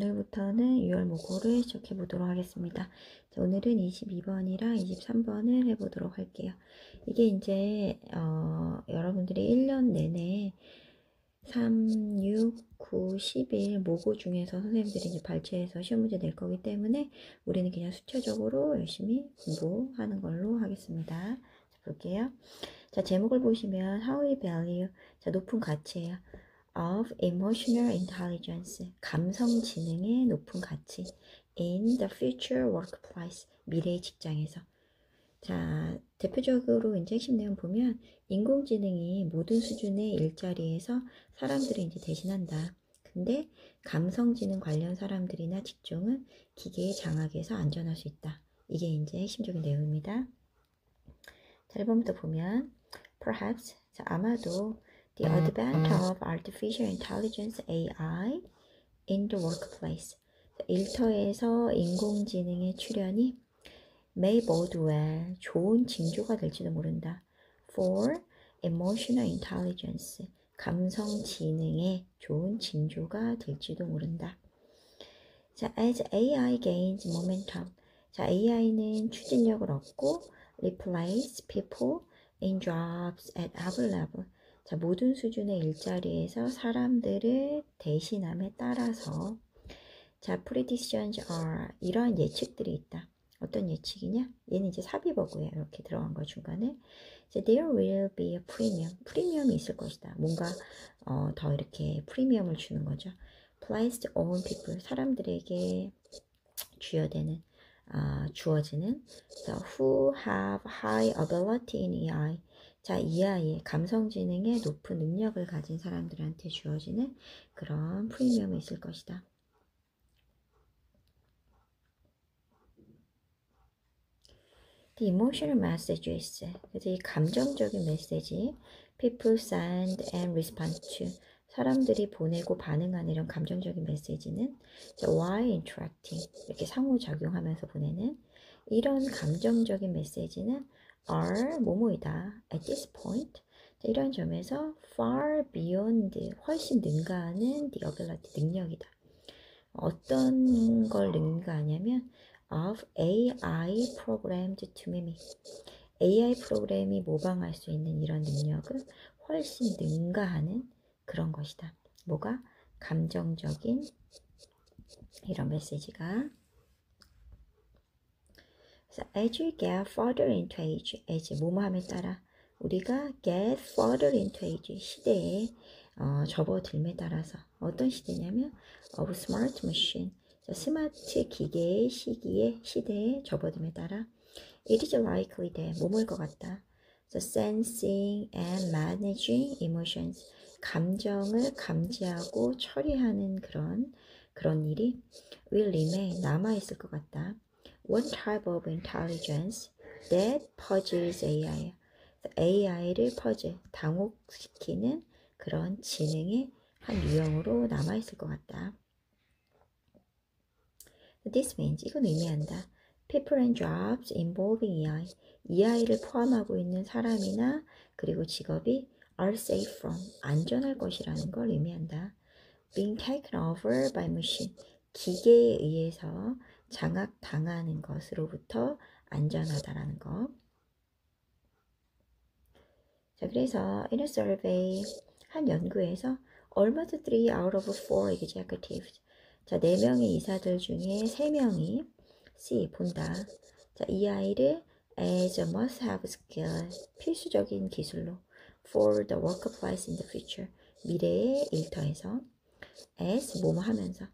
오늘부터는 6월 모고를 시작해 보도록 하겠습니다. 자, 오늘은 22번이랑 23번을 해보도록 할게요. 이게 이제 여러분들이 1년 내내 3, 6, 9, 11 모고 중에서 선생님들이 이제 발췌해서 시험 문제 낼 거기 때문에 우리는 그냥 수치적으로 열심히 공부하는 걸로 하겠습니다. 자, 볼게요. 자, 제목을 보시면 How we value, 자, 높은 가치예요. of emotional intelligence, 감성 지능의 높은 가치 in the future workplace, 미래의 직장에서. 자, 대표적으로 이제 핵심 내용 보면 인공지능이 모든 수준의 일자리에서 사람들을 이제 대신한다. 근데 감성지능 관련 사람들이나 직종은 기계의 장악에서 안전할 수 있다. 이게 이제 핵심적인 내용입니다. 자, 1번부터 보면 perhaps, 자, 아마도 the advent of artificial intelligence AI in the workplace, 일터에서 인공지능의 출현이 may bode well, 좋은 징조가 될지도 모른다. for emotional intelligence, 감성 지능의 좋은 징조가 될지도 모른다. 자, as AI gains momentum, 자, AI는 추진력을 얻고 replace people in jobs at every level, 자, 모든 수준의 일자리에서 사람들을 대신함에 따라서, 자, predictions are, 이러한 예측들이 있다. 어떤 예측이냐? 얘는 이제 삽입어고요. 이렇게 들어간 거 중간에. 이제 there will be a premium, 프리미엄이 있을 것이다. 뭔가 더 이렇게 프리미엄을 주는 거죠. placed on people, 사람들에게 주어지는 so who have high ability in AI, 자, EI의 감성지능의 높은 능력을 가진 사람들한테 주어지는 그런 프리미엄이 있을 것이다. The emotional messages, 그래서 이 감정적인 메시지, people send and respond to, 사람들이 보내고 반응하는 이런 감정적인 메시지는 while interacting, 이렇게 상호작용하면서 보내는 이런 감정적인 메시지는 are 뭐뭐이다 at this point, 이런 점에서 far beyond, 훨씬 능가하는 the ability, 능력이다. 어떤 걸 능가하냐면 of AI programmed to mimic, AI 프로그램이 모방할 수 있는 이런 능력을 훨씬 능가하는 그런 것이다. 뭐가? 감정적인 이런 메시지가. 그래서 as you get further into age, as 뭐뭐함에 따라 우리가 get further into age, 시대에 접어들m에 따라서 어떤 시대냐면 of smart machine, 스마트 기계의 시대에 접어듦에 따라 it is likely that 뭐뭐일 것 같다. So sensing and managing emotions, 감정을 감지하고 처리하는 그런 일이 will remain, 남아있을 것 같다. One type of intelligence that purges AI, AI를 퍼즐, 당혹시키는 그런 지능의 한 유형으로 남아있을 것 같다. This means, 이건 의미한다. People and jobs involving AI, EI를 포함하고 있는 사람이나 그리고 직업이 are safe from, 안전할 것이라는 걸 의미한다. Being taken over by machine, 기계에 의해서 장악당하는 것으로부터 안전하다라는 것. 자, 그래서 in a survey, 한 연구에서 almost 3 out of 4 executives, 자, 4명의 이사들 중에 3명이 see, 본다. 자, EI를 as a must-have skill, 필수적인 기술로 for the workplace in the future, 미래의 일터에서 as 뭐뭐 하면서,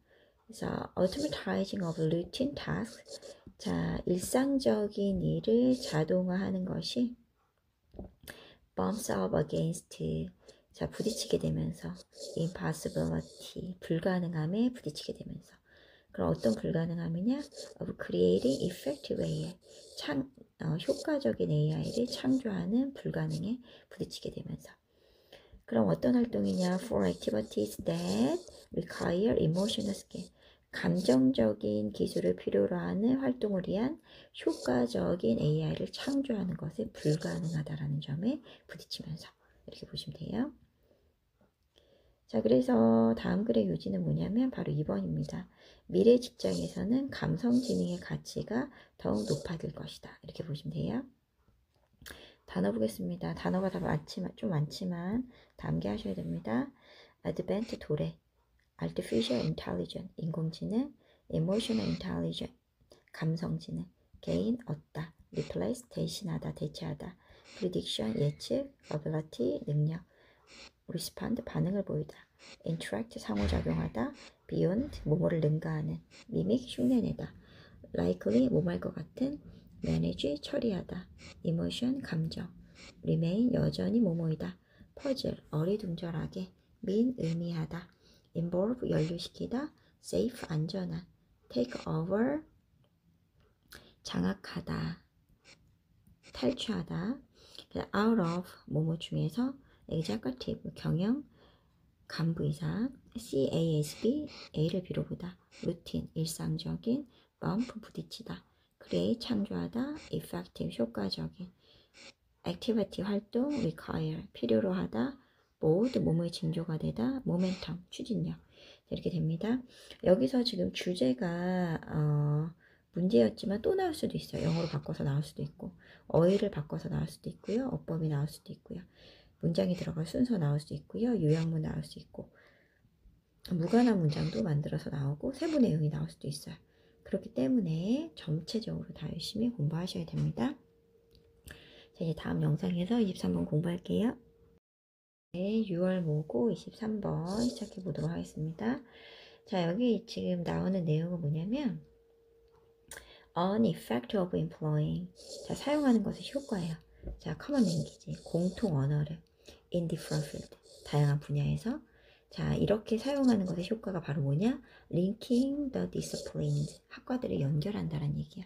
그래서 automatizing of routine tasks, 자, 일상적인 일을 자동화하는 것이 bumps up against, 자, 부딪히게 되면서 impossibility, 불가능함에 부딪히게 되면서, 그럼 어떤 불가능함이냐? of creating effective AI, 효과적인 AI를 창조하는 불가능에 부딪히게 되면서. 그럼 어떤 활동이냐? for activities that require emotional skill, 감정적인 기술을 필요로 하는 활동을 위한 효과적인 AI를 창조하는 것이 불가능하다라는 점에 부딪히면서, 이렇게 보시면 돼요. 자, 그래서 다음 글의 요지는 뭐냐면 바로 2번입니다. 미래 직장에서는 감성지능의 가치가 더욱 높아질 것이다. 이렇게 보시면 돼요. 단어 보겠습니다. 단어가 좀 많지만 다 암기하셔야 됩니다. advanced 도래, artificial intelligence, 인공지능, emotional intelligence, 감성지능, gain, 얻다, replace, 대신하다, 대체하다, prediction, 예측, ability, 능력, respond, 반응을 보이다, interact, 상호작용하다, beyond, 뭐뭐를 능가하는, mimic, 흉내내다, likely, 뭐뭐할 것 같은, manage, 처리하다, emotion, 감정, remain, 여전히 뭐뭐이다, puzzle, 어리둥절하게, mean, 의미하다, involve, 연루시키다, safe, 안전한, take over, 장악하다, 탈취하다, out of, 뭐뭐 중에서, executive, 경영, 간부이사, CASB, A를 비로보다, 루틴, 일상적인, bump, 부딪히다, create, 창조하다, effective, 효과적인, activity, 활동, require, 필요로 하다, mode, 몸의 징조가 되다, momentum, 추진력. 이렇게 됩니다. 여기서 지금 주제가 문제였지만 또 나올 수도 있어요. 영어로 바꿔서 나올 수도 있고, 어휘를 바꿔서 나올 수도 있고요, 어법이 나올 수도 있고요, 문장이 들어갈 순서 나올 수 있고요, 요약문 나올 수 있고, 무관한 문장도 만들어서 나오고 세부 내용이 나올 수도 있어요. 그렇기 때문에 전체적으로 다 열심히 공부하셔야 됩니다. 자, 이제 다음 영상에서 23번 공부할게요. 네, 6월 모고 23번 시작해 보도록 하겠습니다. 자, 여기 지금 나오는 내용은 뭐냐면 An effect of employing, 자, 사용하는 것의 효과예요. 자, common language, 공통 언어를 in different field, 다양한 분야에서. 자, 이렇게 사용하는 것의 효과가 바로 뭐냐? linking the disciplines, 학과들을 연결한다는 얘기야.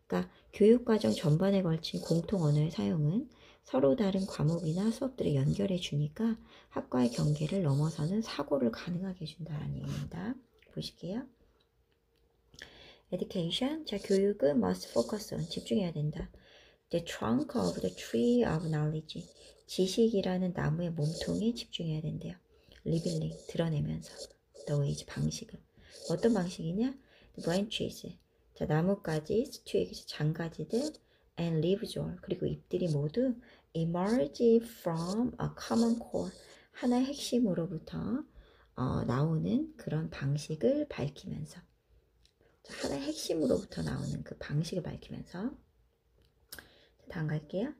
그러니까 교육과정 전반에 걸친 공통 언어의 사용은 서로 다른 과목이나 수업들을 연결해 주니까 학과의 경계를 넘어서는 사고를 가능하게 해준다는 얘기입니다. 보실게요. Education, 자, 교육은 must focus on, 집중해야 된다. The trunk of the tree of knowledge, 지식이라는 나무의 몸통에 집중해야 된대요. Revealing, 드러내면서. The ways, 방식을. 어떤 방식이냐? The branches, 자, 나뭇가지, twigs, 장가지들, and leaves all, 그리고 잎들이 모두 emerge from a common core, 하나의 핵심으로부터 나오는 그런 방식을 밝히면서, 자, 하나의 핵심으로부터 나오는 그 방식을 밝히면서. 다음 갈게요.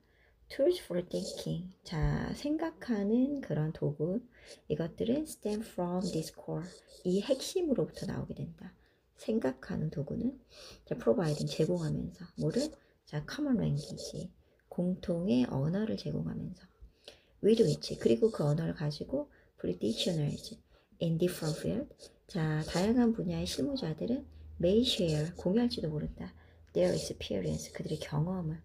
Tools for thinking, 자, 생각하는 그런 도구, 이것들은 stem from this core, 이 핵심으로부터 나오게 된다. 생각하는 도구는, 자, providing, 제공하면서, 뭐를? 자, common language, 공통의 언어를 제공하면서, with which, 그리고 그 언어를 가지고 practitioners in different field, 자, 다양한 분야의 실무자들은 may share, 공유할지도 모른다. their experience, 그들의 경험을,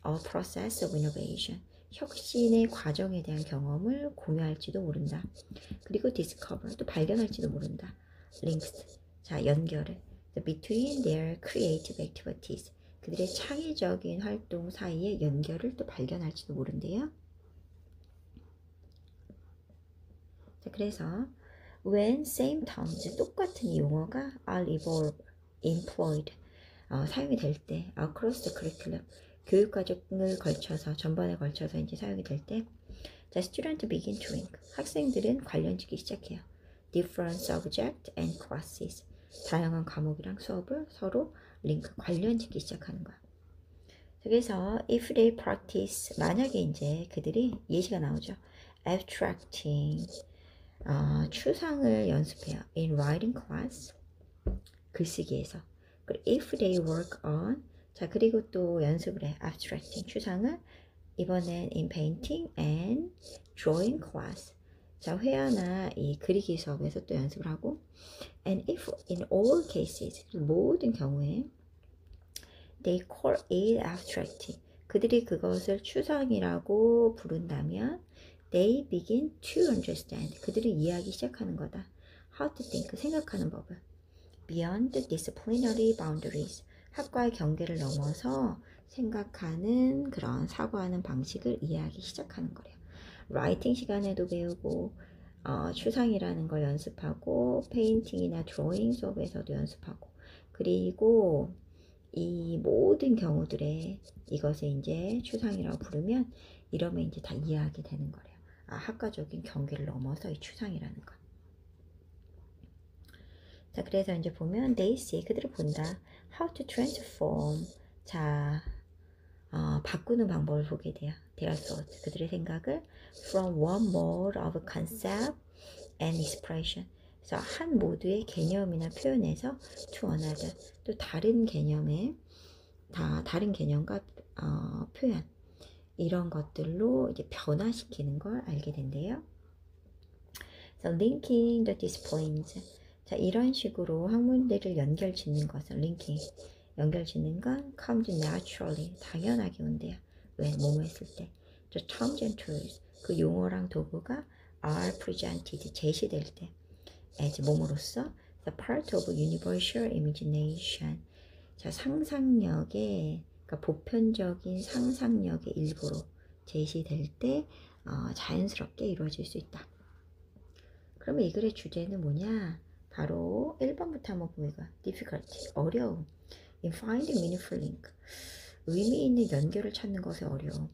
a process of innovation, 혁신의 과정에 대한 경험을 공유할지도 모른다. 그리고 discover, 또 발견할지도 모른다. links, 자, 연결을, between their creative activities, 그들의 창의적인 활동 사이의 연결을 또 발견할지도 모른대요. 자, 그래서 when same terms, 똑같은 용어가 are employed, 사용이 될 때, across the curriculum, 교육과정을 걸쳐서, 전반에 걸쳐서 이제 사용이 될 때, 자, student begin to link, 학생들은 관련짓기 시작해요. different subject and classes, 다양한 과목이랑 수업을 서로 링크, 관련짓기 시작하는 거야. 그래서 if they practice, 만약에 이제 그들이 예시가 나오죠. abstracting, 추상을 연습해요. in writing class, 글쓰기에서. 그리고 if they work on, 자, 그리고 또 연습을 해. abstracting, 추상을. 이번엔 in painting and drawing class, 자, 회화나 이 그리기 수업에서 또 연습을 하고, and if in all cases, 모든 경우에 they call it abstracting, 그들이 그것을 추상이라고 부른다면 they begin to understand, 그들이 이해하기 시작하는 거다. how to think, 생각하는 법을. beyond disciplinary boundaries, 학과의 경계를 넘어서 생각하는 그런 사고하는 방식을 이해하기 시작하는 거래요. 라이팅 시간에도 배우고, 추상이라는 걸 연습하고 페인팅이나 드로잉 수업에서도 연습하고 그리고 이 모든 경우들에 이것을 이제 추상이라고 부르면 이러면 이제 다 이해하게 되는 거래요. 학과적인 경계를 넘어서 이 추상이라는 것. 자, 그래서 이제 보면 they see 그들을 본다. How to transform. 자, 바꾸는 방법을 보게 돼요. Their thoughts. 그들의 생각을 from one mode of concept and expression. 그래서 한 모두의 개념이나 표현에서 to another. 또 다른 개념의 다른 개념과 표현 이런 것들로 이제 변화시키는 걸 알게 된대요. So linking the disciplines. 자, 이런 식으로 학문들을 연결 짓는 것은 linking. 연결 짓는 건 comes naturally. 당연하게 온대요. 왜? 뭐뭐 했을 때. The terms and tools. 그 용어랑 도구가 are presented. 제시될 때. as 몸으로써 the part of universal imagination. 자, 상상력의 그러니까 보편적인 상상력의 일부로 제시될 때 자연스럽게 이루어질 수 있다. 그러면 이 글의 주제는 뭐냐? 바로 1번부터 한번 보니까 difficulty, 어려움, in finding meaningful link, 의미 있는 연결을 찾는 것에 어려움,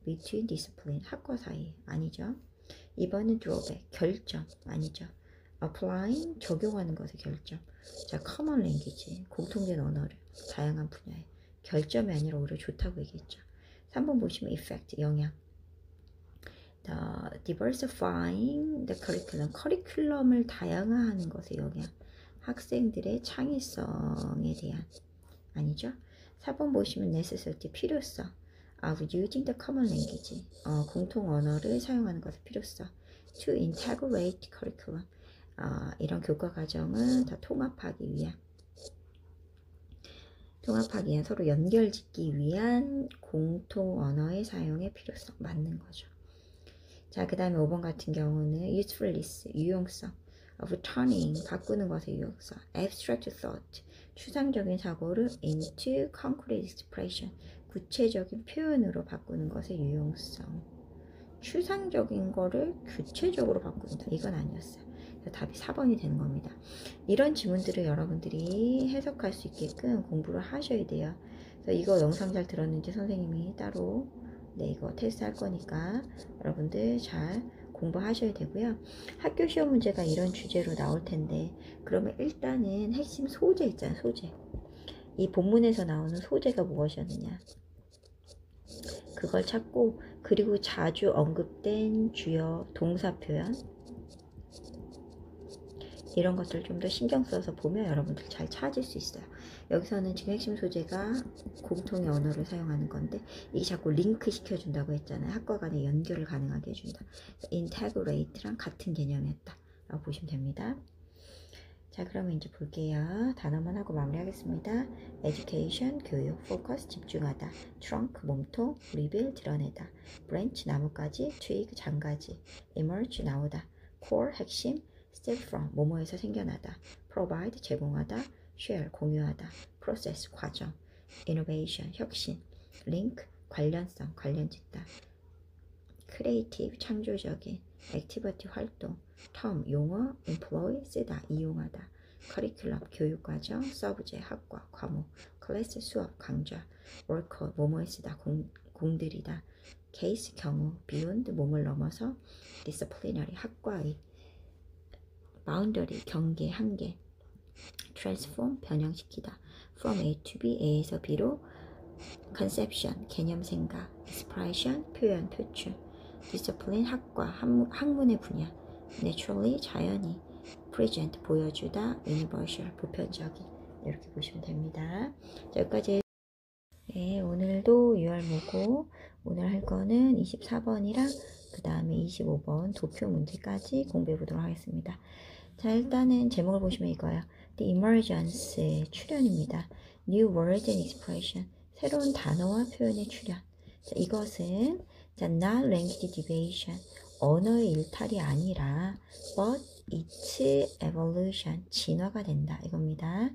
between discipline, 학과 사이, 아니죠. 2번은 drawback, 결점, 아니죠. applying, 적용하는 것의 결점. 자, common language, 공통된 언어를 다양한 분야에 결점이 아니라 오히려 좋다고 얘기했죠. 3번 보시면 effect, 영향. diversifying the curriculum, 커리큘럼을 다양화하는 것의 영향. 학생들의 창의성에 대한, 아니죠. 4번 보시면 necessity, 필요성. of using the common language, 공통 언어를 사용하는 것의 필요성. to integrate curriculum, 이런 교과 과정을 다 통합하기 위한 서로 연결짓기 위한 공통 언어의 사용의 필요성 맞는 거죠. 자, 그 다음에 5번 같은 경우는 usefulness, 유용성, of turning, 바꾸는 것의 유용성, abstract thought, 추상적인 사고를 into concrete expression, 구체적인 표현으로 바꾸는 것의 유용성. 추상적인 거를 구체적으로 바꾼다. 이건 아니었어요. 답이 4번이 되는 겁니다. 이런 지문들을 여러분들이 해석할 수 있게끔 공부를 하셔야 돼요. 그래서 이거 영상 잘 들었는지 선생님이 따로 이거 테스트 할 거니까 여러분들 잘 공부하셔야 되고요. 학교 시험 문제가 이런 주제로 나올 텐데 그러면 일단은 핵심 소재 있잖아요. 소재. 이 본문에서 나오는 소재가 무엇이었느냐. 그걸 찾고 그리고 자주 언급된 주어, 동사 표현 이런 것들 좀 더 신경 써서 보면 여러분들 잘 찾을 수 있어요. 여기서는 지금 핵심 소재가 공통의 언어를 사용하는 건데 이게 자꾸 링크 시켜준다고 했잖아요. 학과 간의 연결을 가능하게 해준다. integrate랑 같은 개념이었다 라고 보시면 됩니다. 자, 그러면 이제 볼게요. 단어만 하고 마무리하겠습니다. education, 교육, focus, 집중하다, trunk, 몸통, reveal, 드러내다, branch, 나뭇가지, twig, 장가지, emerge, 나오다, core, 핵심, step from, 뭐뭐에서 생겨나다, provide, 제공하다, share, 공유하다, process, 과정, innovation, 혁신, link, 관련성, 관련짓다, creative, 창조적인, activity, 활동, term, 용어, employ, 쓰다, 이용하다, curriculum, 교육과정, subject, 학과, 과목, class, 수업, 강좌, worker, 뭐뭐에 쓰다, 공들이다, case, 경우, beyond, 몸을 넘어서, disciplinary, 학과의, boundary, 경계, 한계, transform, 변형시키다, from A to B, A에서 B로, conception, 개념 생각, expression, 표현, 표출, discipline, 학과, 학문의 분야, naturally, 자연히, present, 보여주다, universal, 보편적인 이렇게 보시면 됩니다. 자, 여기까지. 네, 오늘도 유월모고 오늘 할 거는 24번이랑 그 다음에 25번 도표 문제까지 공부해 보도록 하겠습니다. 자, 일단은 제목을 보시면 이거예요. The emergence, 출현입니다. New words and expression, 새로운 단어와 표현의 출현. 자, 이것은 자, not language deviation, 언어의 일탈이 아니라 but its evolution, 진화가 된다 이겁니다.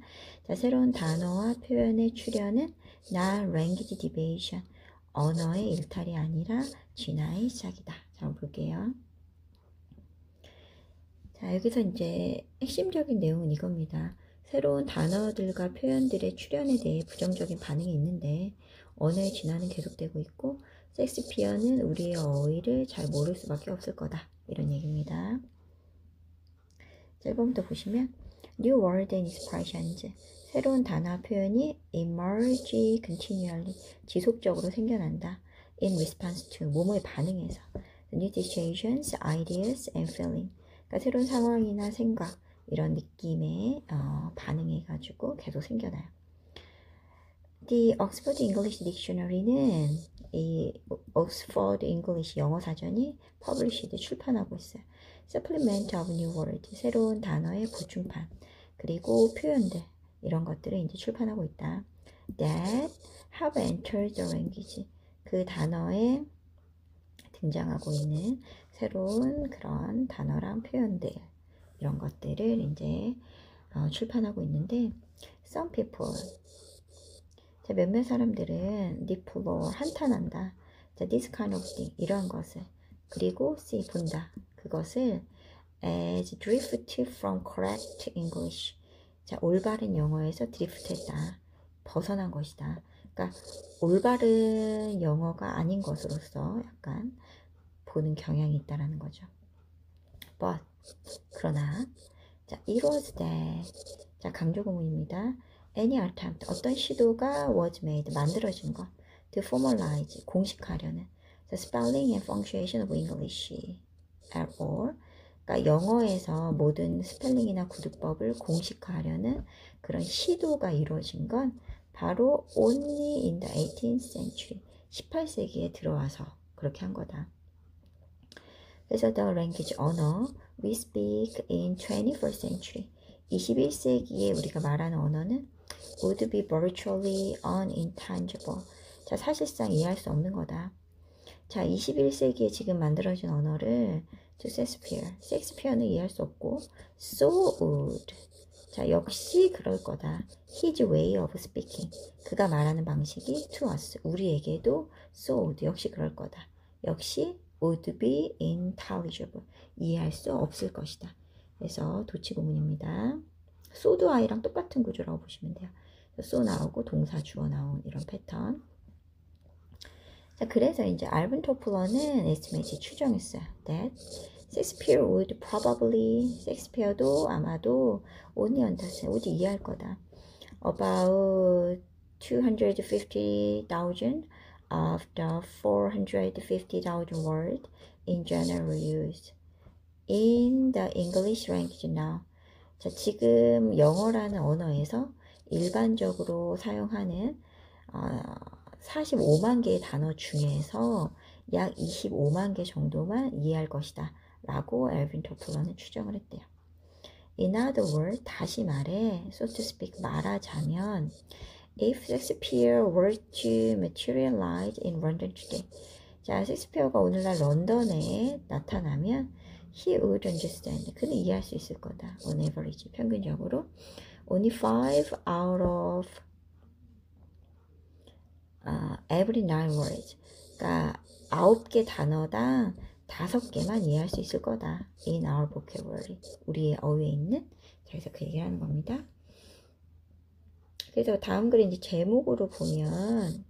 자, 새로운 단어와 표현의 출현은 not language deviation, 언어의 일탈이 아니라 진화의 시작이다. 자, 한번 볼게요. 자, 여기서 이제 핵심적인 내용은 이겁니다. 새로운 단어들과 표현들의 출현에 대해 부정적인 반응이 있는데 언어의 진화는 계속되고 있고 셰익스피어는 우리의 어휘를 잘 모를 수밖에 없을 거다. 이런 얘기입니다. 자, 1번부터 보시면 New word and expressions 새로운 단어 표현이 emerge continually 지속적으로 생겨난다. In response to 뭐뭐에 반응해서 new situations, ideas and feeling 그러니까 새로운 상황이나 생각 이런 느낌에 반응해가지고 계속 생겨나요. The Oxford English Dictionary는 이 Oxford English 영어 사전이 published 출판하고 있어요. Supplement of New Word 새로운 단어의 보충판 그리고 표현들 이런 것들을 이제 출판하고 있다. That have entered the language 그 단어에 등장하고 있는 새로운 그런 단어랑 표현들 이런 것들을 이제 출판하고 있는데 some people 자, 몇몇 사람들은 deplore 한탄한다. 자, this kind of thing 이러한 것을 그리고 see 본다. 그것을 as drift from correct English 자, 올바른 영어에서 drift했다. 벗어난 것이다. 그러니까 올바른 영어가 아닌 것으로서 약간 보는 경향이 있다라는 거죠. But 그러나 자, it was that 자, 강조 구문입니다. Any attempt 어떤 시도가 was made 만들어진 것 to formalize 공식화하려는 the spelling and punctuation of English at all 그러니까 영어에서 모든 스펠링이나 구두법을 공식화하려는 그런 시도가 이루어진 건 바로 only in the 18th century 18세기에 들어와서 그렇게 한 거다. 그래서 the language 언어 we speak in 21st century 21세기에 우리가 말하는 언어는 would be virtually unintelligible 자, 사실상 이해할 수 없는 거다. 자, 21세기에 지금 만들어진 언어를 to 셰익스피어는 이해할 수 없고 so would 자, 역시 그럴 거다. his way of speaking 그가 말하는 방식이 to us 우리에게도 so would 역시 그럴 거다. 역시 would be intelligible 이해할 수 없을 것이다. 그래서 도치구문입니다. so도 I랑 똑같은 구조라고 보시면 돼요. so 나오고 동사 주어 나온 이런 패턴. 자, 그래서 이제 알분 토플러는 에스티메이트 추정했어요. That Shakespeare would probably 셰익스피어도 아마도 only understand would 이해할 거다. About 250,000 of the 450,000 words in general used in the English language now. 자, 지금 영어라는 언어에서 일반적으로 사용하는 45만 개의 단어 중에서 약 25만 개 정도만 이해할 것이다 라고 엘빈 토플러는 추정을 했대요. In other words, 다시 말해, so to speak, 말하자면 If Shakespeare were to materialize in London today 자, 셰익스피어가 오늘날 런던에 나타나면 He would understand. 그는 이해할 수 있을 거다. On average, 평균적으로 only 5 out of every 9 words. 그러니까 9개 단어당 5개만 이해할 수 있을 거다. In our vocabulary. 우리의 어휘에 있는. 그래서 그 얘기를 하는 겁니다. 그래서 다음 글 이제 제목으로 보면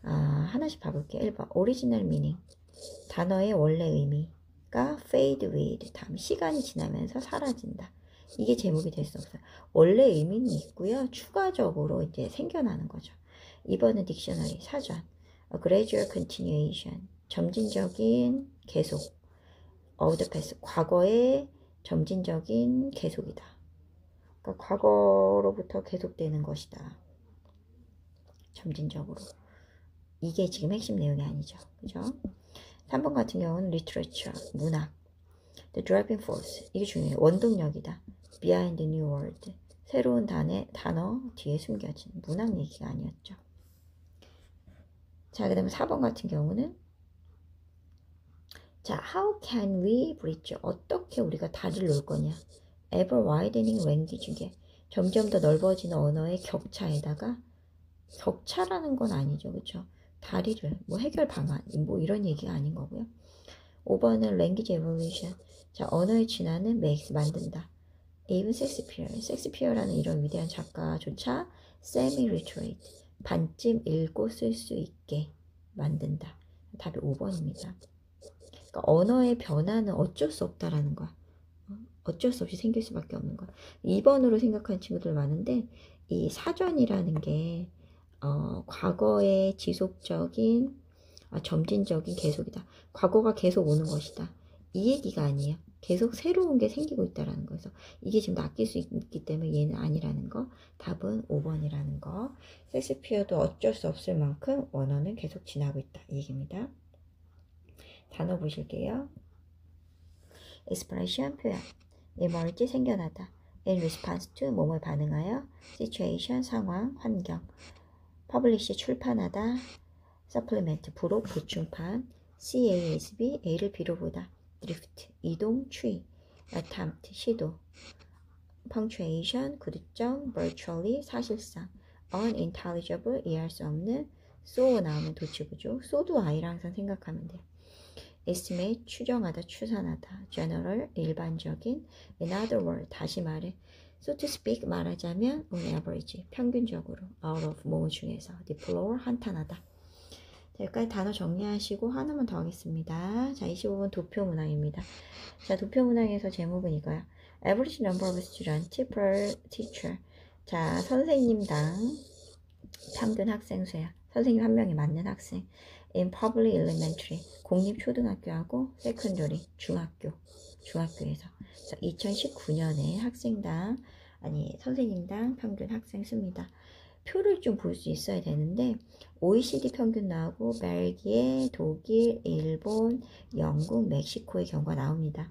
하나씩 봐볼게요. 1번 Original meaning. 단어의 원래 의미가 fade with. 다음 시간이 지나면서 사라진다. 이게 제목이 될 수 없어요. 원래 의미는 있고요. 추가적으로 이제 생겨나는 거죠. 2번은 딕셔너리 사전. A gradual continuation. 점진적인 계속. of the past. 과거의 점진적인 계속이다. 그러니까 과거로부터 계속되는 것이다. 점진적으로. 이게 지금 핵심 내용이 아니죠. 그죠? 3번 같은 경우는 literature, 문학. The driving force. 이게 중요해요. 원동력이다. Behind the new word. 새로운 단어 뒤에 숨겨진 문학 얘기가 아니었죠. 자, 그 다음에 4번 같은 경우는 자, how can we bridge? 어떻게 우리가 다리를 놓을 거냐? Ever widening language 중에 점점 더 넓어지는 언어의 격차에다가 격차라는 건 아니죠. 그렇죠? 다리를 뭐 해결 방안 뭐 이런 얘기가 아닌 거고요. 5번은 language evolution. 자, 언어의 진화는 makes, 만든다. even 섹스피어, 섹스피어라는 이런 위대한 작가조차 semi-literate, 반쯤 읽고 쓸 수 있게 만든다. 답이 5번입니다. 그러니까 언어의 변화는 어쩔 수 없다라는 거야. 어쩔 수 없이 생길 수밖에 없는 거야. 2번으로 생각하는 친구들 많은데 이 사전이라는 게 과거의 지속적인 점진적인 계속이다. 과거가 계속 오는 것이다. 이 얘기가 아니에요. 계속 새로운 게 생기고 있다라는 거에서 이게 지금 낚일 수 있기 때문에 얘는 아니라는 거. 답은 5번이라는 거. 섹스피어도 어쩔 수 없을 만큼 원어는 계속 지나고 있다. 이 얘기입니다. 단어 보실게요. expression 표현. emerge 생겨나다. in response to 몸을 반응하여. situation 상황 환경. publish 출판하다. supplement 부록 보충판. CASB A를 B로 보다. drift 이동 추이. attempt 시도. punctuation 구두점. virtually 사실상. unintelligible 이해할 수 없는. so 나오면 도치구조. so도 I랑 항상 생각하면 돼요. estimate 추정하다 추산하다. general 일반적인. in other words 다시 말해. so to speak 말하자면 on average 평균적으로. out of 뭐 중에서. deplore 한탄하다. 자, 여기까지 단어 정리하시고 하나만 더 하겠습니다. 자, 25번 도표 문항입니다. 자, 도표 문항에서 제목은 이거야. average number of students per teacher. 자, 선생님당 평균 학생 수야. 선생님 한 명이 맞는 학생. in public elementary 공립초등학교하고 secondary 중학교에서 2019년에 학생당 선생님당 평균 학생 수입니다. 표를 좀 볼 수 있어야 되는데 OECD 평균 나오고 벨기에, 독일, 일본, 영국, 멕시코의 경우가 나옵니다.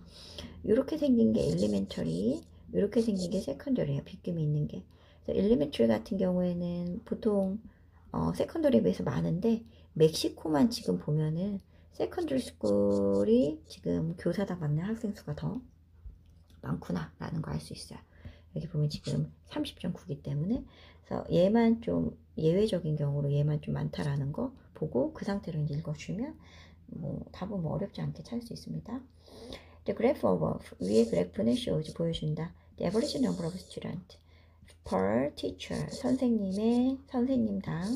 이렇게 생긴 게 엘리멘터리, 이렇게 생긴 게 세컨더리예요. 빗김이 있는 게. 엘리멘터리 같은 경우에는 보통 세컨더리에 비해서 많은데 멕시코만 지금 보면은 세컨더리 스쿨이 지금 교사당 맞는 학생 수가 더 많구나 라는 거 알 수 있어요. 여기 보면 지금 30.9기 때문에 그래서 얘만 좀 예외적인 경우로 얘만 좀 많다라는 거 보고 그 상태로 이제 읽어주면 뭐 답은 뭐 어렵지 않게 찾을 수 있습니다. The graph above 위의 그래프는 shows 보여준다. The average number of students per teacher 선생님당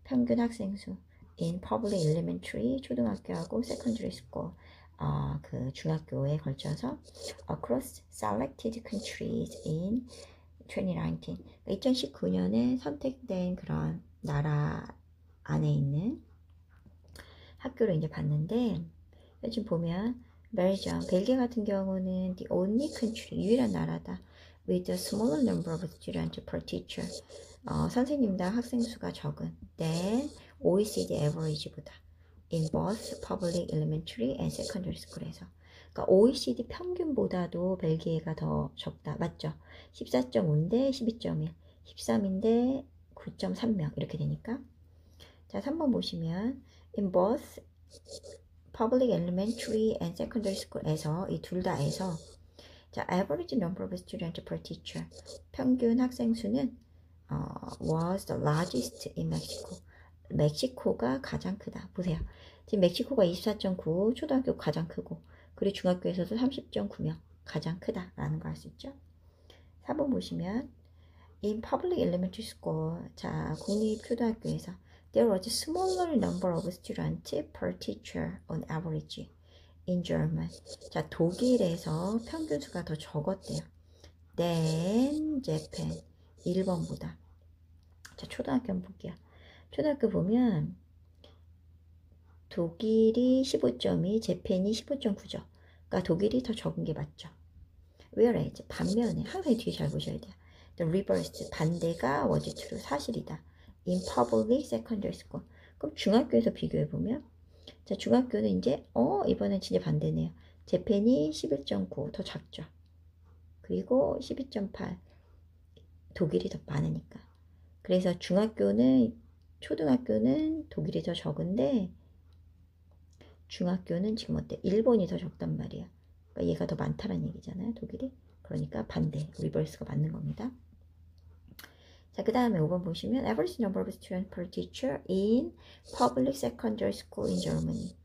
평균 학생 수 in public elementary 초등학교하고 secondary school 그 중학교에 걸쳐서 across selected countries in 2019 2019년에 선택된 그런 나라 안에 있는 학교를 이제 봤는데 지금 보면 벨기에 같은 경우는 the only country 유일한 나라다 with a smaller number of students per teacher 선생님당 학생 수가 적은 than OECD average보다 in both public elementary and secondary school에서 그러니까 OECD 평균보다도 벨기에가 더 적다. 맞죠? 14.5인데 12.1 13인데 9.3명 이렇게 되니까 자 3번 보시면 in both public elementary and secondary school에서 이 둘 다에서 자 average number of students per teacher 평균 학생 수는 was the largest in Mexico. 멕시코가 가장 크다. 보세요. 지금 멕시코가 24.9 초등학교 가장 크고 그리고 중학교에서도 30.9명 가장 크다라는 거 알 수 있죠. 4번 보시면 in public elementary school 자 공립초등학교에서 there was a smaller number of students per teacher on average in German 자 독일에서 평균 수가 더 적었대요. than Japan 1번보다 자 초등학교 한번 볼게요. 초등학교 보면 독일이 15.2, 재팬이 15.9죠. 그러니까 독일이 더 적은 게 맞죠. whereas 반면에 항상 뒤에 잘 보셔야 돼요. The reverse 반대가 was true 사실이다. In public secondary school. 그럼 중학교에서 비교해 보면 자 중학교는 이제 이번엔 진짜 반대네요. 재팬이 11.9 더 작죠. 그리고 12.8 독일이 더 많으니까. 그래서 초등학교는 독일이 더 적은데 중학교는 지금 어때? 일본이 더 적단 말이야. 그러니까 얘가 더 많다는 얘기잖아요. 독일이. 그러니까 반대, 리버스가 맞는 겁니다. 자, 그 다음에 5번 보시면 average number of students per teacher in public secondary school in Germany.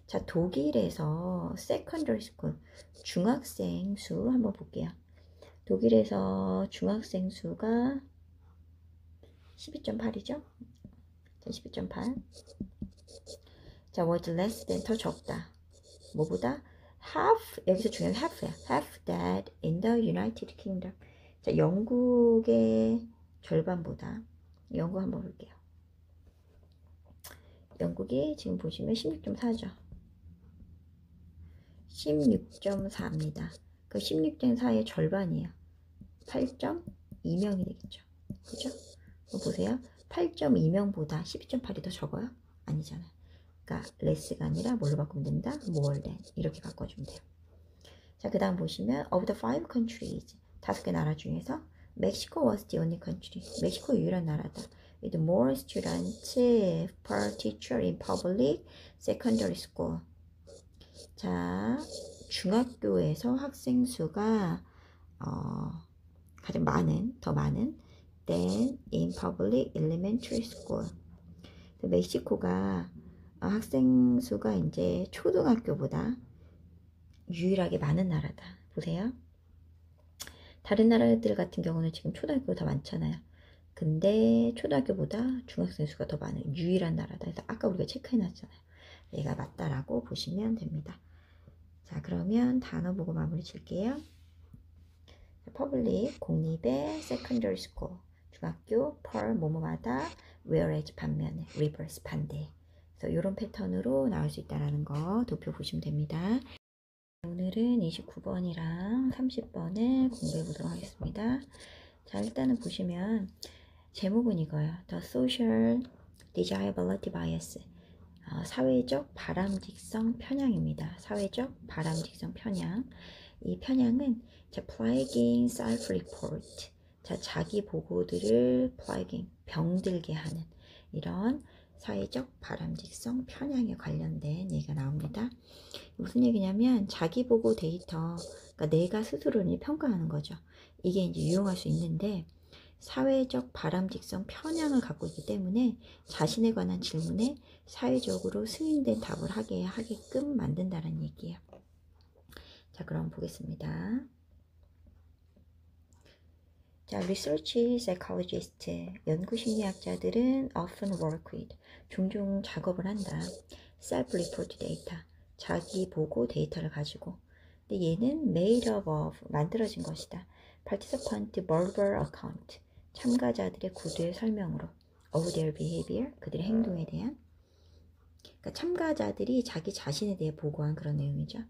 자, 독일에서 secondary school 중학생 수 한번 볼게요. 독일에서 중학생 수가 12.8이죠? 12.8. 자, was less than 더 적다. 뭐보다? half, 여기서 중요한 half야. half that in the United Kingdom. 자, 영국의 절반보다. 영국 한번 볼게요. 영국이 지금 보시면 16.4죠. 16.4입니다. 그 16.4의 절반이에요. 8.2명이 되겠죠. 그죠? 보세요. 8.2명보다 12.8이 더 적어요? 아니잖아요. 그러니까 less가 아니라 뭘로 바꾸면 된다? more than 이렇게 바꿔주면 돼요. 자, 그 다음 보시면 of the five countries 5개 나라 중에서 Mexico was the only country. 멕시코 유일한 나라다. with more students per teacher in public secondary school. 자, 중학교에서 학생 수가 가장 더 많은 than in public elementary school. 멕시코가 학생 수가 이제 초등학교보다 유일하게 많은 나라다. 보세요. 다른 나라들 같은 경우는 지금 초등학교가 더 많잖아요. 근데 초등학교보다 중학생 수가 더 많은 유일한 나라다. 그래서 아까 우리가 체크해놨잖아요. 얘가 맞다라고 보시면 됩니다. 자, 그러면 단어 보고 마무리 칠게요. public, 공립의 secondary school, 중학교, per, 뭐뭐마다, whereas, 반면에, reverse, 반대. 그래서 이런 패턴으로 나올 수 있다는 거 도표 보시면 됩니다. 오늘은 29번이랑 30번을 공부해 보도록 하겠습니다. 자, 일단은 보시면 제목은 이거예요. The Social Desirability Bias. 사회적 바람직성 편향입니다. 사회적 바람직성 편향. 이 편향은 plaguing self-report. 자, 자기 보고들을 plaguing, 병들게 하는 이런 사회적 바람직성 편향에 관련된 얘기가 나옵니다. 무슨 얘기냐면 자기 보고 데이터, 그러니까 내가 스스로를 평가하는 거죠. 이게 이제 유용할 수 있는데 사회적 바람직성 편향을 갖고 있기 때문에 자신에 관한 질문에 사회적으로 승인된 답을 하게끔 만든다는 얘기예요. 자, 그럼 보겠습니다. 자, research psychologist, 연구 심리학자들은 often work with, 종종 작업을 한다. self-report data, 자기 보고 데이터를 가지고. 근데 얘는 made up of, 만들어진 것이다. participant verbal account, 참가자들의 구두의 설명으로. of their behavior, 그들의 행동에 대한. 그러니까 참가자들이 자기 자신에 대해 보고한 그런 내용이죠.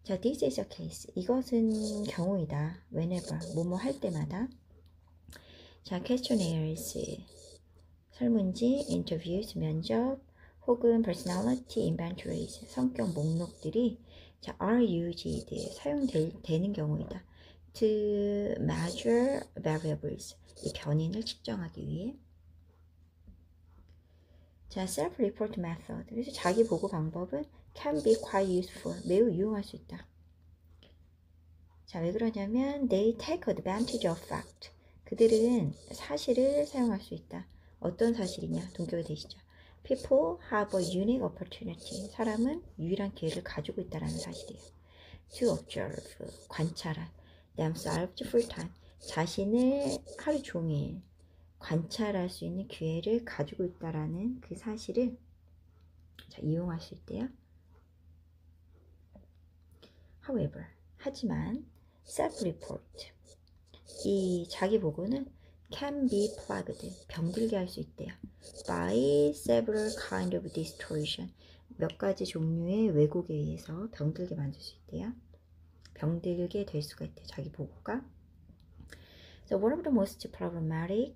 자, this is a case. 이것은 경우이다. whenever, 뭐뭐 할 때마다. 자, questionnaires, 설문지, interviews, 면접, 혹은 personality inventories, 성격 목록들이 자, are used, 사용되는 경우이다. to measure variables, 이 변인을 측정하기 위해. 자, self-report method, 그래서 자기 보고 방법은 can be quite useful, 매우 유용할 수 있다. 자, 왜 그러냐면 they take advantage of fact, 그들은 사실을 사용할 수 있다. 어떤 사실이냐? 동격이 되시죠. People have a unique opportunity, 사람은 유일한 기회를 가지고 있다는 사실이에요. To observe, 관찰한, themselves full time, 자신을 하루 종일 관찰할 수 있는 기회를 가지고 있다라는 그 사실을 자, 이용할 수 있대요. However, 하지만 self-report, 이 자기 보고는 can be plagued, 병들게 할 수 있대요. by several kind of distortion, 몇 가지 종류의 왜곡에 의해서 병들게 만들 수 있대요. 병들게 될 수가 있대요. 자기 보고가. So one of the most problematic,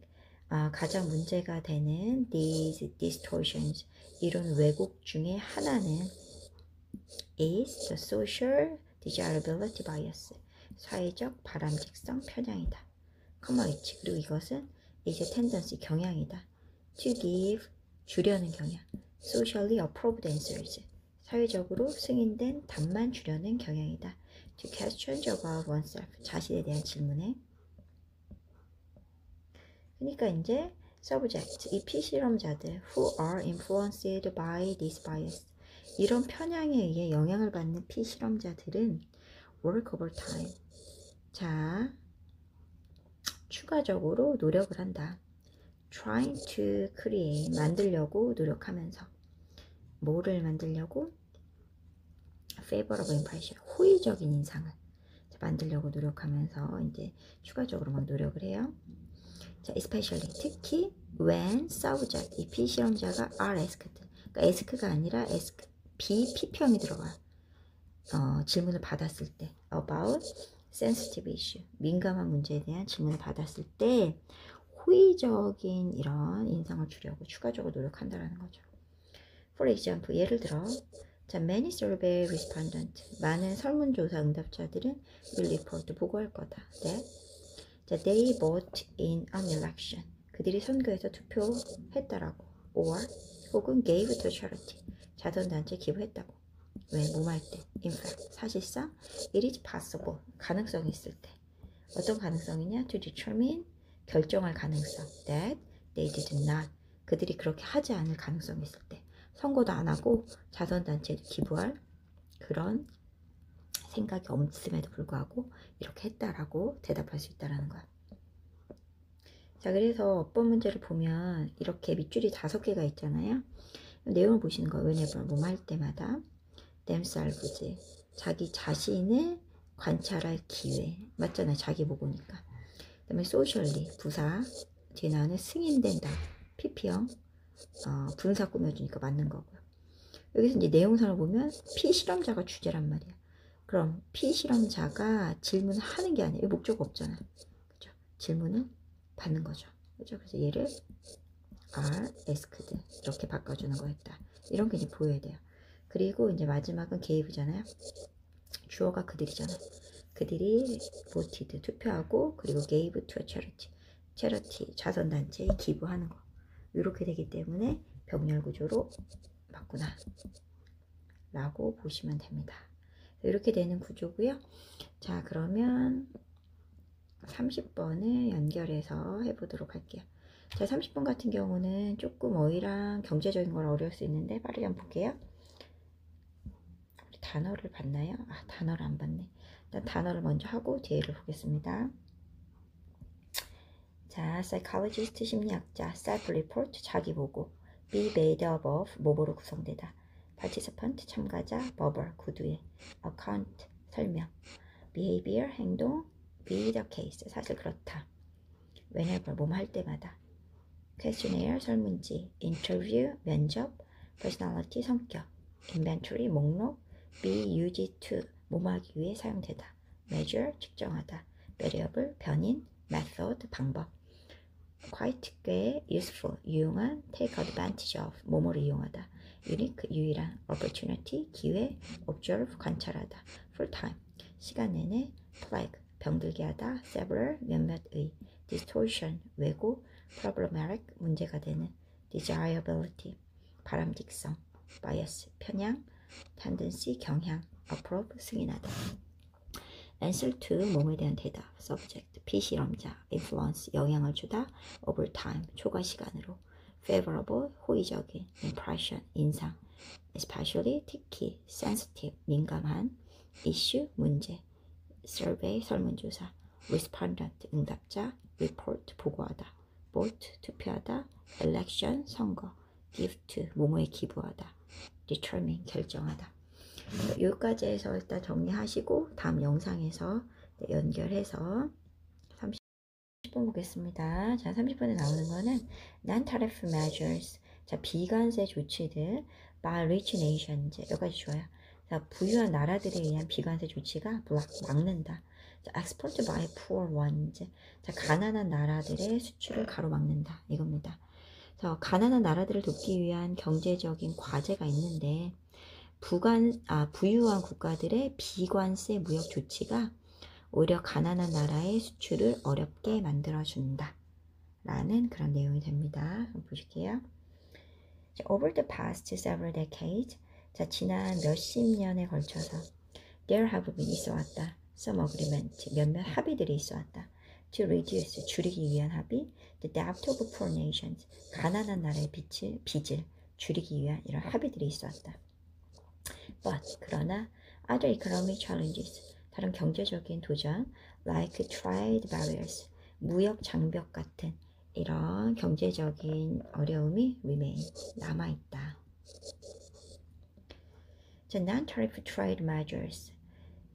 가장 문제가 되는 these distortions, 이런 왜곡 중에 하나는 is the social desirability bias, 사회적 바람직성 편향이다. 컴마 있지. 그리고 이것은 is a tendency, 경향이다. to give, 주려는 경향. socially approved answers, 사회적으로 승인된 답만 주려는 경향이다. to question about oneself, 자신에 대한 질문에. 그러니까 이제 subject, 이 피실험자들 who are influenced by this bias, 이런 편향에 의해 영향을 받는 피실험자들은 work overtime. 자, 추가적으로 노력을 한다. trying to create, 만들려고 노력하면서. 뭐를 만들려고? favorable impression, 호의적인 인상을 만들려고 노력하면서 이제 추가적으로 막 노력을 해요. 자, especially, 특히 when subject, 이 피실험자가 are asked. 그러니까 ask가 아니라 ask, 비피평이 들어가. 질문을 받았을 때 about sensitive issue, 민감한 문제에 대한 질문을 받았을 때 호의적인 이런 인상을 주려고 추가적으로 노력한다라는 거죠. For example, 예를 들어, 자, many survey respondent, 많은 설문조사 응답자들은 will report, 보고할 거다. that, 자, they vote in an election, 그들이 선거에서 투표했다라고, or 혹은 gave to charity, 자선단체 기부했다고. 왜? 몸할 때. In fact, 사실상 it is possible, 가능성이 있을 때. 어떤 가능성이냐? To determine, 결정할 가능성. That they did not, 그들이 그렇게 하지 않을 가능성이 있을 때. 선거도 안 하고 자선단체도 기부할 그런 생각이 없음에도 불구하고 이렇게 했다라고 대답할 수 있다라는 거야. 자, 그래서 어법 문제를 보면 이렇게 밑줄이 5개가 있잖아요. 내용을 보시는 거예요. whenever, 몸할 때마다. themselves, 자기 자신을 관찰할 기회. 맞잖아요. 자기 보고니까. 그 다음에 socially, 부사. 뒤에 나오는 승인된다. PP형. 분사 꾸며주니까 맞는 거고요. 여기서 이제 내용선을 보면 피실험자가 주제란 말이야. 그럼 피실험자가 질문을 하는 게 아니에요. 목적 없잖아요. 그죠? 질문을 받는 거죠. 그죠? 그래서 얘를 are asked 이렇게 바꿔주는 거였다. 이런 게 이제 보여야 돼요. 그리고 이제 마지막은 gave잖아요. 주어가 그들이잖아요. 그들이 voted, 투표하고, 그리고 gave to a charity, charity, 자선단체에 기부하는 거. 이렇게 되기 때문에 병렬 구조로 바꾸나 라고 보시면 됩니다. 이렇게 되는 구조고요. 자, 그러면 30번을 연결해서 해보도록 할게요. 자, 30번 같은 경우는 조금 어휘랑 경제적인 걸 어려울 수 있는데 빠르게 한번 볼게요. 우리 단어를 봤나요? 단어를 안 봤네. 일단 단어를 먼저 하고 뒤에를 보겠습니다. 자, psychologist, 심리학자, self-report, 자기보고, be made up of, 뭐뭐로 구성되다, participant, 참가자, verbal, 구두에, account, 설명, behavior, 행동, be the case, 사실 그렇다, whenever, 뭐뭐 할 때마다, questionnaire, 설문지, interview, 면접, personality, 성격, inventory, 목록, be used to, 뭐뭐 하기 위해 사용되다, measure, 측정하다, variable, 변인, method, 방법, quite, 꽤, useful, 유용한, take advantage of, 뭐뭐를 이용하다, unique, 유일한, opportunity, 기회, observe, 관찰하다, full time, 시간 내내, plague, 병들게 하다, several, 몇몇의, distortion, 왜곡, problematic, 문제가 되는, desirability, 바람직성, bias, 편향, tendency, 경향, approve, 승인하다. answer to, 몸에 대한 대답, subject, 피실험자, influence, 영향을 주다, over time, 초과 시간으로, favorable, 호의적인, impression, 인상, especially, 특히, sensitive, 민감한, issue, 문제, survey, 설문조사, respondent, 응답자, report, 보고하다, vote, 투표하다, election, 선거, give to, 뭐뭐에 기부하다, determine, 결정하다. 여기까지 해서 일단 정리하시고 다음 영상에서 연결해서 30분 보겠습니다. 자, 30분에 나오는 거는 non-tariff measures, 자, 비관세 조치들 by rich nations, 여기까지 좋아요. 자, 부유한 나라들에 의한 비관세 조치가 막는다. 자, export by poor ones, 자, 가난한 나라들의 수출을 가로막는다, 이겁니다. 자, 가난한 나라들을 돕기 위한 경제적인 과제가 있는데 부유한 국가들의 비관세 무역 조치가 오히려 가난한 나라의 수출을 어렵게 만들어준다 라는 그런 내용이 됩니다. 한번 보실게요. Over the past several decades, 자, 지난 몇십 년에 걸쳐서 there have been, 있어왔다, some agreement, 몇몇 합의들이 있어왔다, to reduce, 줄이기 위한 합의, the debt of poor nations, 가난한 나라의 빚을 줄이기 위한 이런 합의들이 있어왔다. but 그러나 other economic challenges 다른 경제적인 도전 like trade barriers 무역 장벽 같은 이런 경제적인 어려움이 remain 남아있다. 자, non-tariff trade measures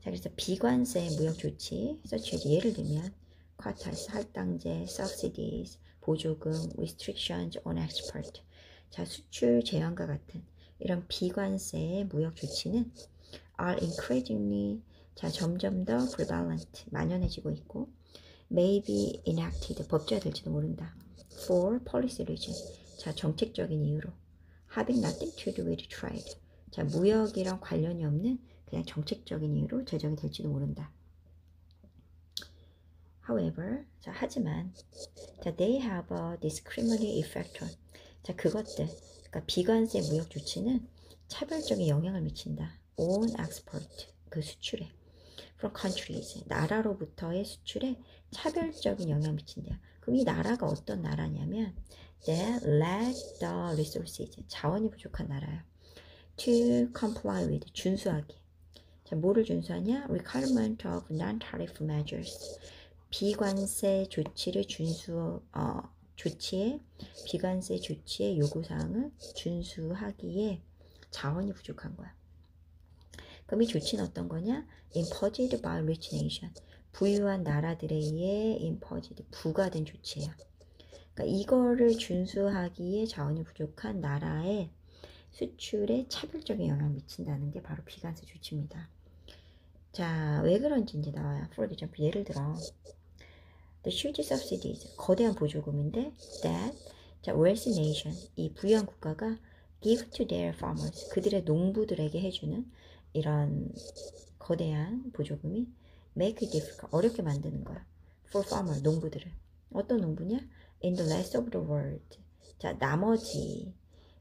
자, 그래서 비관세 무역 조치 such as 예를 들면 quotas 할당제, subsidies 보조금, restrictions on export 자, 수출 제한과 같은 이런 비관세 무역 조치는 are increasingly 자, 점점 더 prevalent 만연해지고 있고 may be enacted 법제화될지도 모른다 for policy reason 자, 정책적인 이유로 having nothing to do with trade 자, 무역이랑 관련이 없는 그냥 정책적인 이유로 제정이 될지도 모른다. However, 자, 하지만 자, they have a discriminatory effect on 자, 그것들 그러니까 비관세 무역 조치는 차별적인 영향을 미친다. on export 그 수출에 from countries 나라로부터의 수출에 차별적인 영향을 미친대요. 그럼 이 나라가 어떤 나라냐면 that lack the resources 자원이 부족한 나라예요. to comply with 준수하기 자, 뭐를 준수하냐? requirement of non-tariff measures 비관세 조치를 비관세 조치의 요구사항을 준수하기에 자원이 부족한 거야. 그럼 이 조치는 어떤 거냐? imposed by rich nation 부유한 나라들에 의해 imposed 부과된 조치예요. 그러니까 이거를 준수하기에 자원이 부족한 나라의 수출에 차별적인 영향을 미친다는 게 바로 비관세 조치입니다. 자, 왜 그런지 이제 나와요. For example, 예를 들어 the huge subsidies, 거대한 보조금인데 that 자, wealthy nation, 이 부유한 국가가 give to their farmers, 그들의 농부들에게 해주는 이런 거대한 보조금이 make it difficult, 어렵게 만드는 거야. for farmer, 농부들을. 어떤 농부냐? in the rest of the world. 자, 나머지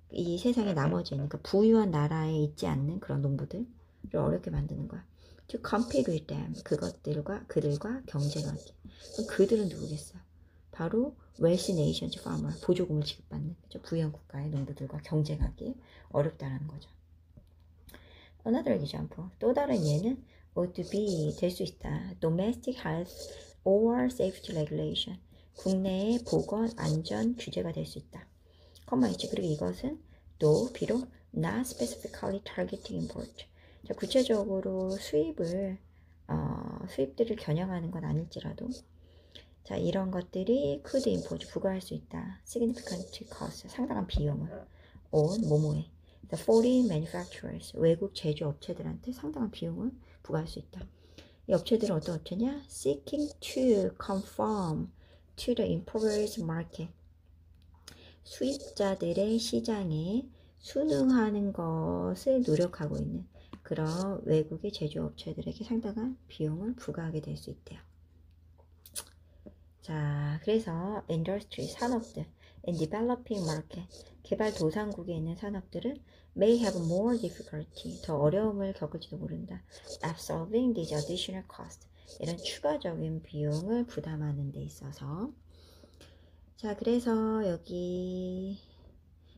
이 세상의 나머지 그러니까 부유한 나라에 있지 않는 그런 농부들을 어렵게 만드는 거야. to compete with them 그들과 경쟁하기. 그럼 그들은 누구겠어? 바로 wealthy nations farmer 보조금을 지급받는 그렇죠? 부유한 국가의 농부들과 경쟁하기 어렵다는 거죠. Another example 또 다른 예는 would be 될 수 있다. domestic health or safety regulation 국내의 보건 안전 규제가 될 수 있다. 컴마 있지. 그리고 이것은 또 비록 not specifically targeting import 자, 구체적으로 수입들을 겨냥하는 건 아닐지라도 자, 이런 것들이 could impose 부과할 수 있다. significant cost 상당한 비용을 on 뭐뭐에 the foreign manufacturers 외국 제조업체들한테 상당한 비용을 부과할 수 있다. 이 업체들은 어떤 업체냐? seeking to conform to the importer's market 수입자들의 시장에 순응하는 것을 노력하고 있는 그런 외국의 제조업체들에게 상당한 비용을 부과하게 될 수 있대요. 자, 그래서 industry, 산업들 in developing market, 개발도상국에 있는 산업들은 may have more difficulty, 더 어려움을 겪을지도 모른다. absorbing these additional costs, 이런 추가적인 비용을 부담하는 데 있어서 자, 그래서 여기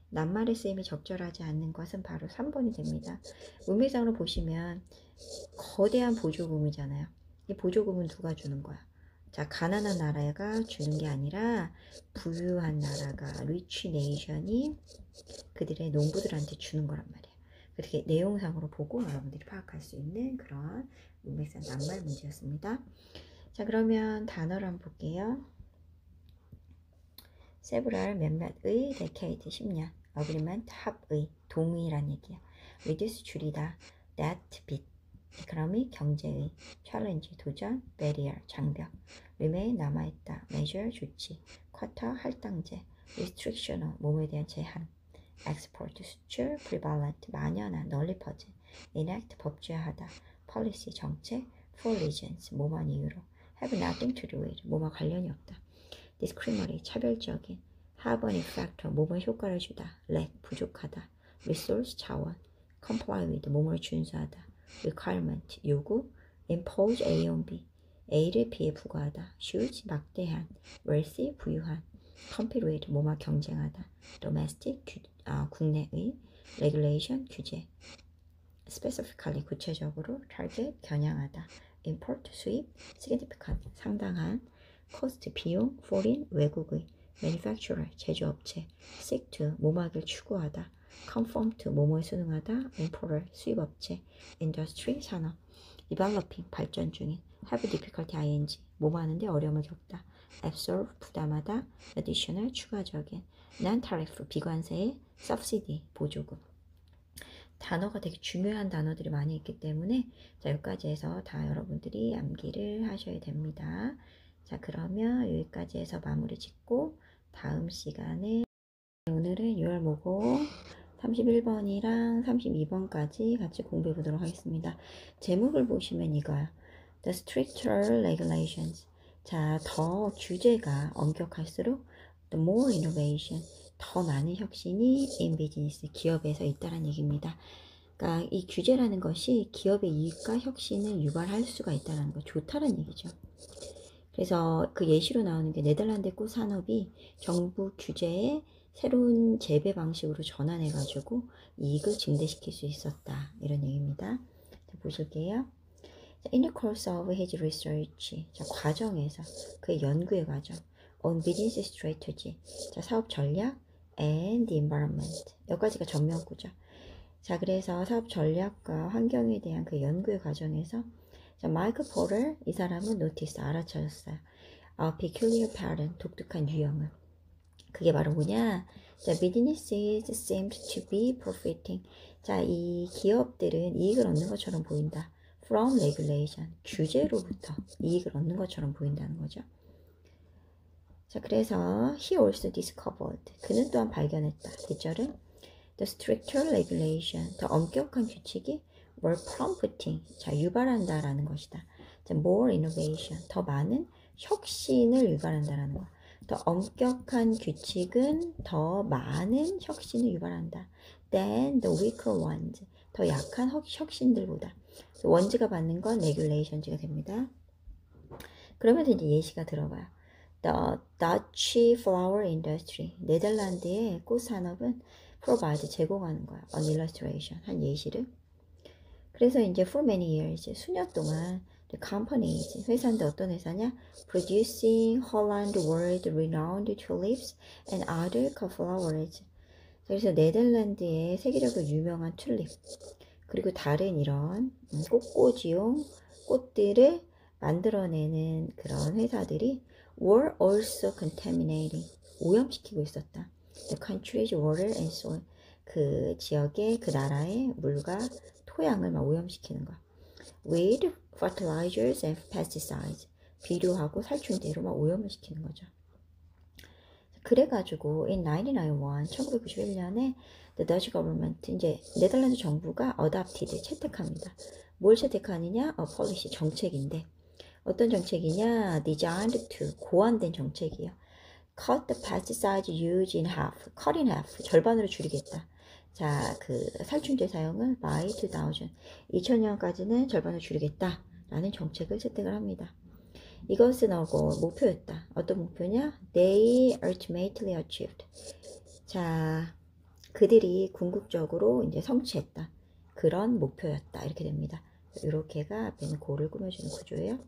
낱말의 쓰임이 적절하지 않는 것은 바로 3번이 됩니다. 문맥상으로 보시면 거대한 보조금이잖아요. 이 보조금은 누가 주는 거야? 자, 가난한 나라가 주는 게 아니라 부유한 나라가 rich nation이 그들의 농부들한테 주는 거란 말이에요. 그렇게 내용상으로 보고 여러분들이 파악할 수 있는 그런 문맥상 낱말 문제였습니다. 자, 그러면 단어를 한번 볼게요. several 몇몇의 decade 10년 agreement 합의 동의란 얘기야. reduce 줄이다 that bit economic 경제의 challenge 도전 barrier 장벽 remain 남아있다 measure 조치 quota 할당제 restriction 몸에 대한 제한 export 수출 prevalent 만연한 널리 퍼진 enact 법제화하다 policy 정책 for reasons 뭐만 이유로 have nothing to do with 뭐만 관련이 없다. discriminatory 차별적인 have an effect 몸을 효과를 주다 lack 부족하다 resource 자원 comply with 몸을 준수하다 requirement 요구 impose A on B A를 B에 부과하다 huge 막대한 wealthy 부유한 compete with 뭐만 경쟁하다 domestic 국내의 regulation 규제 specifically 구체적으로, target 겨냥하다, import 수입, significant 상당한, cost 비용, foreign 외국의, manufacturer 제조업체, seek to 모막을 추구하다, conform to 뭐뭐에 순응하다, importer 수입업체, industry 산업, developing 발전 중인, have difficulty ing 뭐뭐 하는데 어려움을 겪다, absorb 부담하다, additional 추가적인, non-tariff 비관세의 subsidy 보조금. 단어가 되게 중요한 단어들이 많이 있기 때문에 자, 여기까지 해서 다 여러분들이 암기를 하셔야 됩니다. 자, 그러면 여기까지 해서 마무리 짓고 다음 시간에 오늘은 6월 모공 31번이랑 32번까지 같이 공부해 보도록 하겠습니다. 제목을 보시면 이거야. The stricter regulations. 자, 더 규제가 엄격할수록 the more innovation. 더 많은 혁신이 in business, 기업에서 있다는 얘기입니다. 그러니까 이 규제라는 것이 기업의 이익과 혁신을 유발할 수가 있다는 거, 좋다는 얘기죠. 그래서 그 예시로 나오는 게 네덜란드 꽃 산업이 정부 규제에 새로운 재배 방식으로 전환해가지고 이익을 증대시킬 수 있었다. 이런 얘기입니다. 자, 보실게요. In the course of his research, 자, 과정에서 그의 연구의 과정, on business strategy, 자, 사업 전략, and the environment, 여기까지가 전면구죠. 자, 그래서 사업 전략과 환경에 대한 그 연구의 과정에서 자, 마이클 포럴, 이 사람은 노티스 알아차렸어요. peculiar pattern, 독특한 유형을. 그게 바로 뭐냐? 자, businesses seemed to be profiting. 자, 이 기업들은 이익을 얻는 것처럼 보인다. From regulation, 규제로부터 이익을 얻는 것처럼 보인다는 거죠. 자, 그래서 he also discovered, 그는 또한 발견했다. 대절은 the stricter regulation, 더 엄격한 규칙이 were prompting, 자, 유발한다라는 것이다. 자, more innovation, 더 많은 혁신을 유발한다라는 거. 더 엄격한 규칙은 더 많은 혁신을 유발한다. than the weaker ones, 더 약한 혁신들보다. 원지가 받는 건 regulation즈가 됩니다. 그러면 이제 예시가 들어가요. The Dutch flower industry, 네덜란드의 꽃 산업은 provide 제공하는 거야. An illustration, 한 예시를. 그래서 이제 for many years, 수년 동안 the companies, 회사인데 어떤 회사냐? Producing Holland world renowned tulips and other flowers. 그래서 네덜란드의 세계적으로 유명한 튤립, 그리고 다른 이런 꽃꽂이용 꽃들을 만들어내는 그런 회사들이 were also contaminating, 오염시키고 있었다. The country's water and soil, 그 지역의 그 나라의 물과 토양을 막 오염시키는 거. With fertilizers and pesticides, 비료하고 살충제로 막 오염을 시키는 거죠. 그래가지고 in 1991년에 the Dutch government, 이제 네덜란드 정부가 adopted, 채택합니다. 뭘 채택하느냐? a policy, 정책인데 어떤 정책이냐? designed to, 고안된 정책이에요. cut the pesticides used in half, cut in half, 절반으로 줄이겠다. 자, 그 살충제 사용을 by 2000년까지는 절반으로 줄이겠다 라는 정책을 채택을 합니다. 이것은 목표였다. 어떤 목표냐? They ultimately achieved. 자, 그들이 궁극적으로 이제 성취했다. 그런 목표였다. 이렇게 됩니다. 이렇게가 앞에는 고를 꾸며주는 구조예요.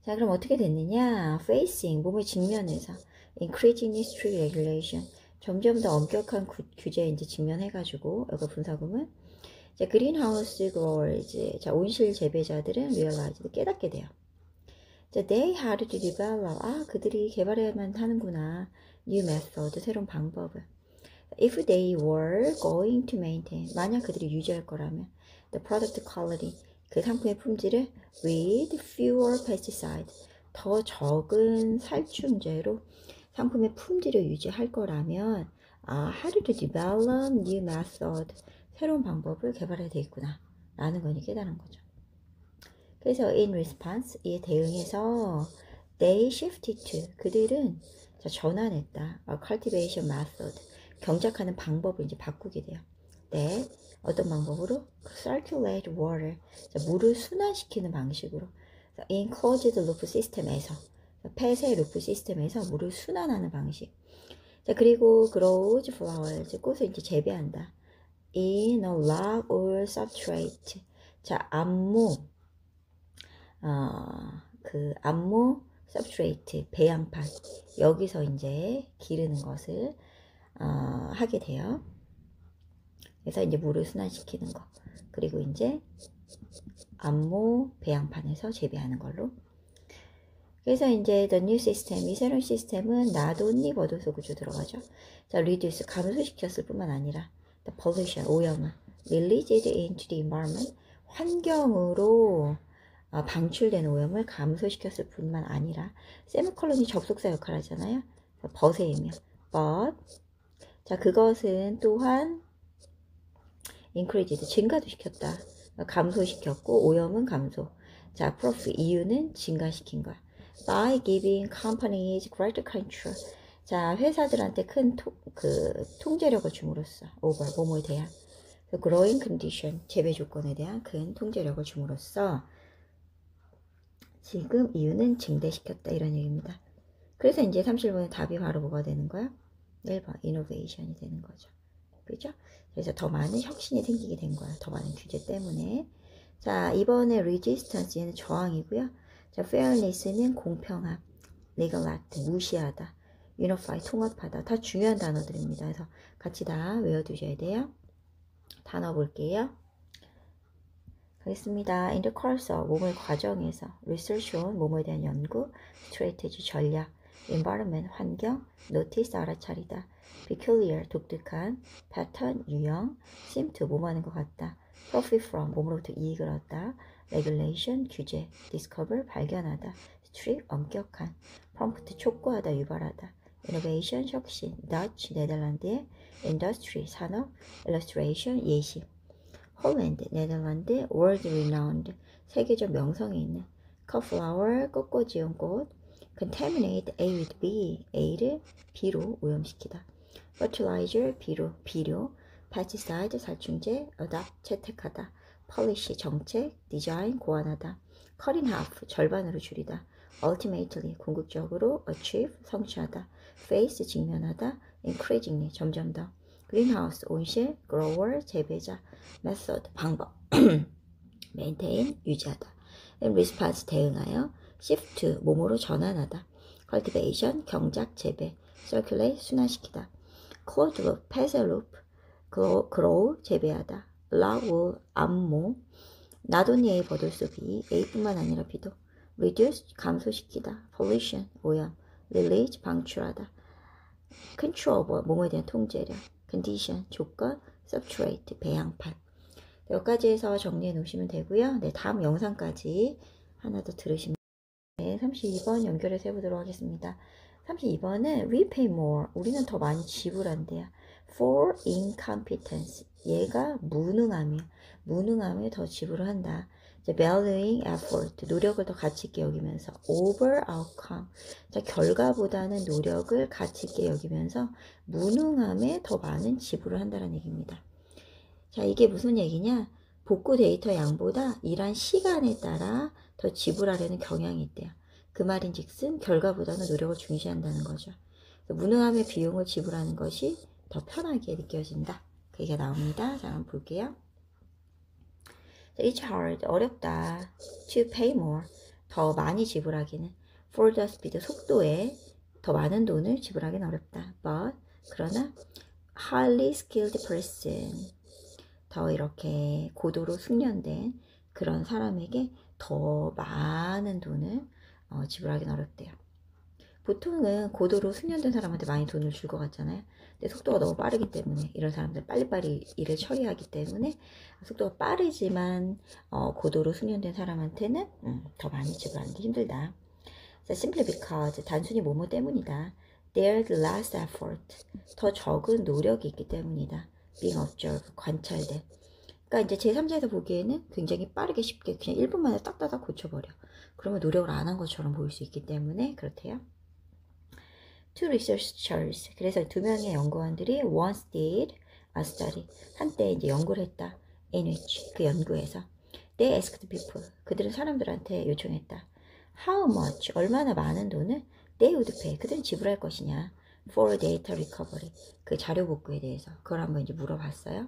자, 그럼 어떻게 됐느냐? Facing, 몸을 직면해서 increasingly strict regulation, 점점 더 엄격한 규제에 이제 직면해가지고 여기 분사구문 자, 그린하우스 그로어즈, 자, 온실 재배자들은 realized, 깨닫게 돼요. 자, they had to develop, 그들이 개발해야만 하는구나. new method, 새로운 방법을. If they were going to maintain, 만약 그들이 유지할 거라면, the product quality, 그 상품의 품질을 with fewer pesticides, 더 적은 살충제로 상품의 품질을 유지할 거라면, had to develop new method, 새로운 방법을 개발해야 되겠구나 라는 걸 깨달은 거죠. 그래서 in response, 이에 대응해서 they shifted to, 그들은 자, 전환했다. cultivation method, 경작하는 방법을 이제 바꾸게 돼요. 네, 어떤 방법으로? circulate water, 자, 물을 순환시키는 방식으로 in closed loop 시스템에서, 폐쇄 루프 시스템에서 물을 순환하는 방식. 자, 그리고 grows flowers, 꽃을 이제 재배한다. in a log or substrate. 자, 암모, 그 암모 substrate, 배양판. 여기서 이제 기르는 것을 하게 돼요. 그래서 이제 물을 순환시키는 거. 그리고 이제 암모 배양판에서 재배하는 걸로. 그래서 이제 the new system, 이 새로운 시스템은 not only 버도소 구조 들어가죠. 자, reduce, 감소시켰을 뿐만 아니라 the pollution, 오염을 released into the environment, 환경으로 방출된 오염을 감소시켰을 뿐만 아니라 세미콜론이 접속사 역할을 하잖아요. 버세이며 but, 자, 그것은 또한 increased, 증가도 시켰다. 감소시켰고 오염은 감소. 자, prof, 이유는 증가시킨 거야. by giving companies greater control. 자, 회사들한테 큰 통제력을 줌으로써 over, 뭐뭐에 대한 growing condition, 재배 조건에 대한 큰 통제력을 줌으로써 지금 이유는 증대시켰다, 이런 얘기입니다. 그래서 이제 31번의 답이 바로 뭐가 되는 거야? 1번 innovation이 되는 거죠. 그죠? 그래서 더 많은 혁신이 생기게 된 거야. 더 많은 규제 때문에. 자, 이번에 resistance, 얘는 저항이고요. 자, fairness는 공평함, neglect, 무시하다, unify, 통합하다. 다 중요한 단어들입니다. 그래서 같이 다 외워두셔야 돼요. 단어 볼게요. 가겠습니다. In the course of, 몸의 과정에서, research on, 몸에 대한 연구, strategy, 전략, environment, 환경, notice, 알아차리다, peculiar, 독특한, pattern, 유형, seem to, 몸하는 것 같다, profit from, 몸으로부터 이익을 얻다, regulation, 규제, discover, 발견하다, strict, 엄격한, prompt, 촉구하다, 유발하다, innovation, 혁신, Dutch, 네덜란드의 industry, 산업, illustration, 예시, 홀랜드, 네덜란드, world renowned, 세계적 명성이 있는, cauliflower, 꽃꽂이용 꽃, contaminate A with B, A를 B로 오염시키다, fertilizer, 비료, pesticide, 살충제, adopt, 채택하다, policy, 정책, design, 고안하다, cut in half, 절반으로 줄이다, ultimately, 궁극적으로, achieve, 성취하다, face, 직면하다, increasingly, 점점 더, greenhouse, 온실, grower, 재배자, method, 방법, maintain, 유지하다, response, 대응하여, shift, 몸으로 전환하다, cultivation, 경작, 재배, circulate, 순환시키다, closed loop, 폐쇄 loop, grow, 재배하다, log wool, 암모, not only A, 버돌소 B, A뿐만 아니라 B도, reduce, 감소시키다, pollution, 오염, release, 방출하다, control, 몸에 대한 통제력, condition, 조건, substrate, 배양판. 여기까지 해서 정리해 놓으시면 되고요. 네, 다음 영상까지 하나 더 들으시면 네, 32번 연결해서 해보도록 하겠습니다. 32번은 we pay more, 우리는 더 많이 지불한대요. for incompetence, 얘가 무능함에 더 지불을 한다. valuing effort, 노력을 더 가치 있게 여기면서 over outcome, 자, 결과보다는 노력을 가치 있게 여기면서 무능함에 더 많은 지불을 한다는 얘기입니다. 자, 이게 무슨 얘기냐? 복구 데이터 양보다 일한 시간에 따라 더 지불하려는 경향이 있대요. 그 말인즉슨 결과보다는 노력을 중시한다는 거죠. 무능함의 비용을 지불하는 것이 더 편하게 느껴진다. 그 얘기가 나옵니다. 자, 한번 볼게요. It's hard, 어렵다. To pay more, 더 많이 지불하기는. For the speed, 속도에 더 많은 돈을 지불하기는 어렵다. But, 그러나 highly skilled person, 더 이렇게 고도로 숙련된 그런 사람에게 더 많은 돈을 지불하기는 어렵대요. 보통은 고도로 숙련된 사람한테 많이 돈을 줄 것 같잖아요. 근데 속도가 너무 빠르기 때문에 이런 사람들 빨리빨리 일을 처리하기 때문에 속도가 빠르지만 고도로 숙련된 사람한테는 더 많이 지불하는 게 힘들다. Simply because, 단순히 뭐뭐 때문이다. There's less effort, 더 적은 노력이 있기 때문이다. Being observed, 관찰된. 그러니까 이제 제3자에서 보기에는 굉장히 빠르게 쉽게 그냥 1분 만에 딱딱딱 고쳐버려. 그러면 노력을 안 한 것처럼 보일 수 있기 때문에 그렇대요. Two researchers, 그래서 두 명의 연구원들이 once did a study, 한때 이제 연구를 했다. In which, 그 연구에서 they asked people, 그들은 사람들한테 요청했다. How much, 얼마나 많은 돈을 they would pay, 그들은 지불할 것이냐. For data recovery, 그 자료 복구에 대해서 그걸 한번 이제 물어봤어요.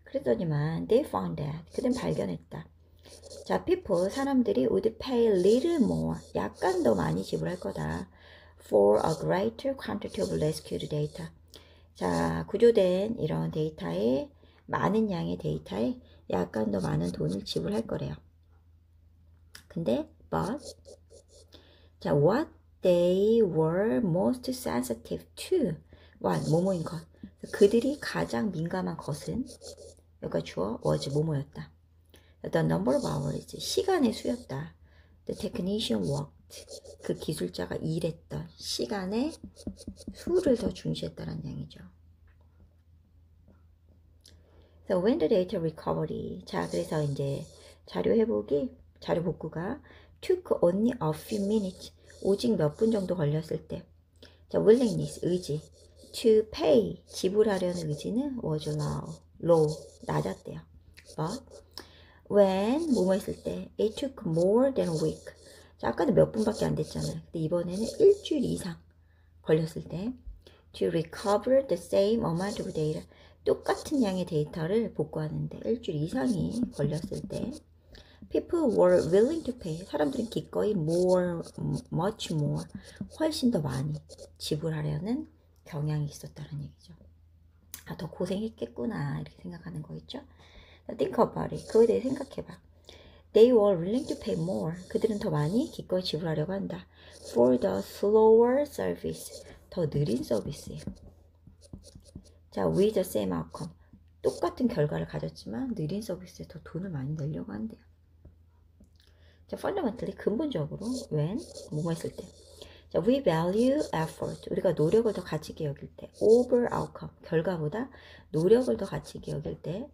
그랬더니만 they found that 그는 발견했다. 자, people 사람들이 would pay a little more 약간 더 많이 지불할 거다. for a greater quantity of rescued data. 자, 구조된 이런 데이터에 많은 양의 데이터에 약간 더 많은 돈을 지불할 거래요. 근데 but 자, what they were most sensitive to what 뭐뭐인 것. 그들이 가장 민감한 것은 여기가 주어 was 뭐뭐였다. The number of hours 시간의 수였다. The technician worked 그 기술자가 일했던 시간의 수를 더 중시했다는 양이죠. So when the data recovery 자 그래서 이제 자료 회복이 자료 복구가 took only a few minutes 오직 몇 분 정도 걸렸을 때 자 willingness 의지 to pay 지불하려는 의지는 was low 낮았대요. But when 뭐뭐 했을 때 it took more than a week 자 아까도 몇 분밖에 안 됐잖아요. 근데 이번에는 일주일 이상 걸렸을 때 to recover the same amount of data 똑같은 양의 데이터를 복구하는데 일주일 이상이 걸렸을 때 people were willing to pay 사람들은 기꺼이 more, much more 훨씬 더 많이 지불하려는 경향이 있었다는 얘기죠. 아, 더 고생했겠구나 이렇게 생각하는 거겠죠. Think about it. 그거에 대해 생각해봐. They were willing to pay more. 그들은 더 많이 기꺼이 지불하려고 한다. For the slower service. 더 느린 서비스예요. 자, with the same outcome. 똑같은 결과를 가졌지만 느린 서비스에 더 돈을 많이 내려고 한대요. 자, fundamentally 근본적으로 when 뭐뭐 했을 때. 자, we value effort. 우리가 노력을 더 가치 있게 여길 때 over outcome. 결과보다 노력을 더 가치 있게 여길 때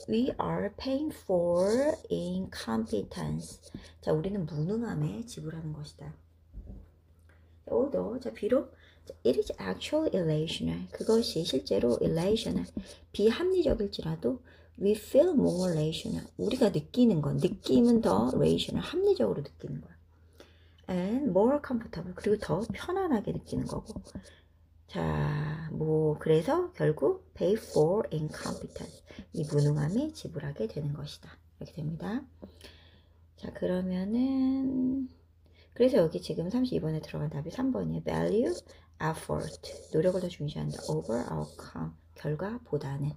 we are paying for incompetence. 자, 우리는 무능함에 지불하는 것이다. although 자, 비록 it is actually irrational. 그것이 실제로 irrational. 비합리적일지라도 we feel more rational. 우리가 느끼는 건 느낌은 더 rational. 합리적으로 느끼는 거야. and more comfortable. 그리고 더 편안하게 느끼는 거고. 자, 뭐 그래서 결국 pay for incompetence. 이 무능함에 지불하게 되는 것이다. 이렇게 됩니다. 자, 그러면은 그래서 여기 지금 32번에 들어간 답이 3번이에요. value effort. 노력을 더 중시한다. over outcome. 결과보다는.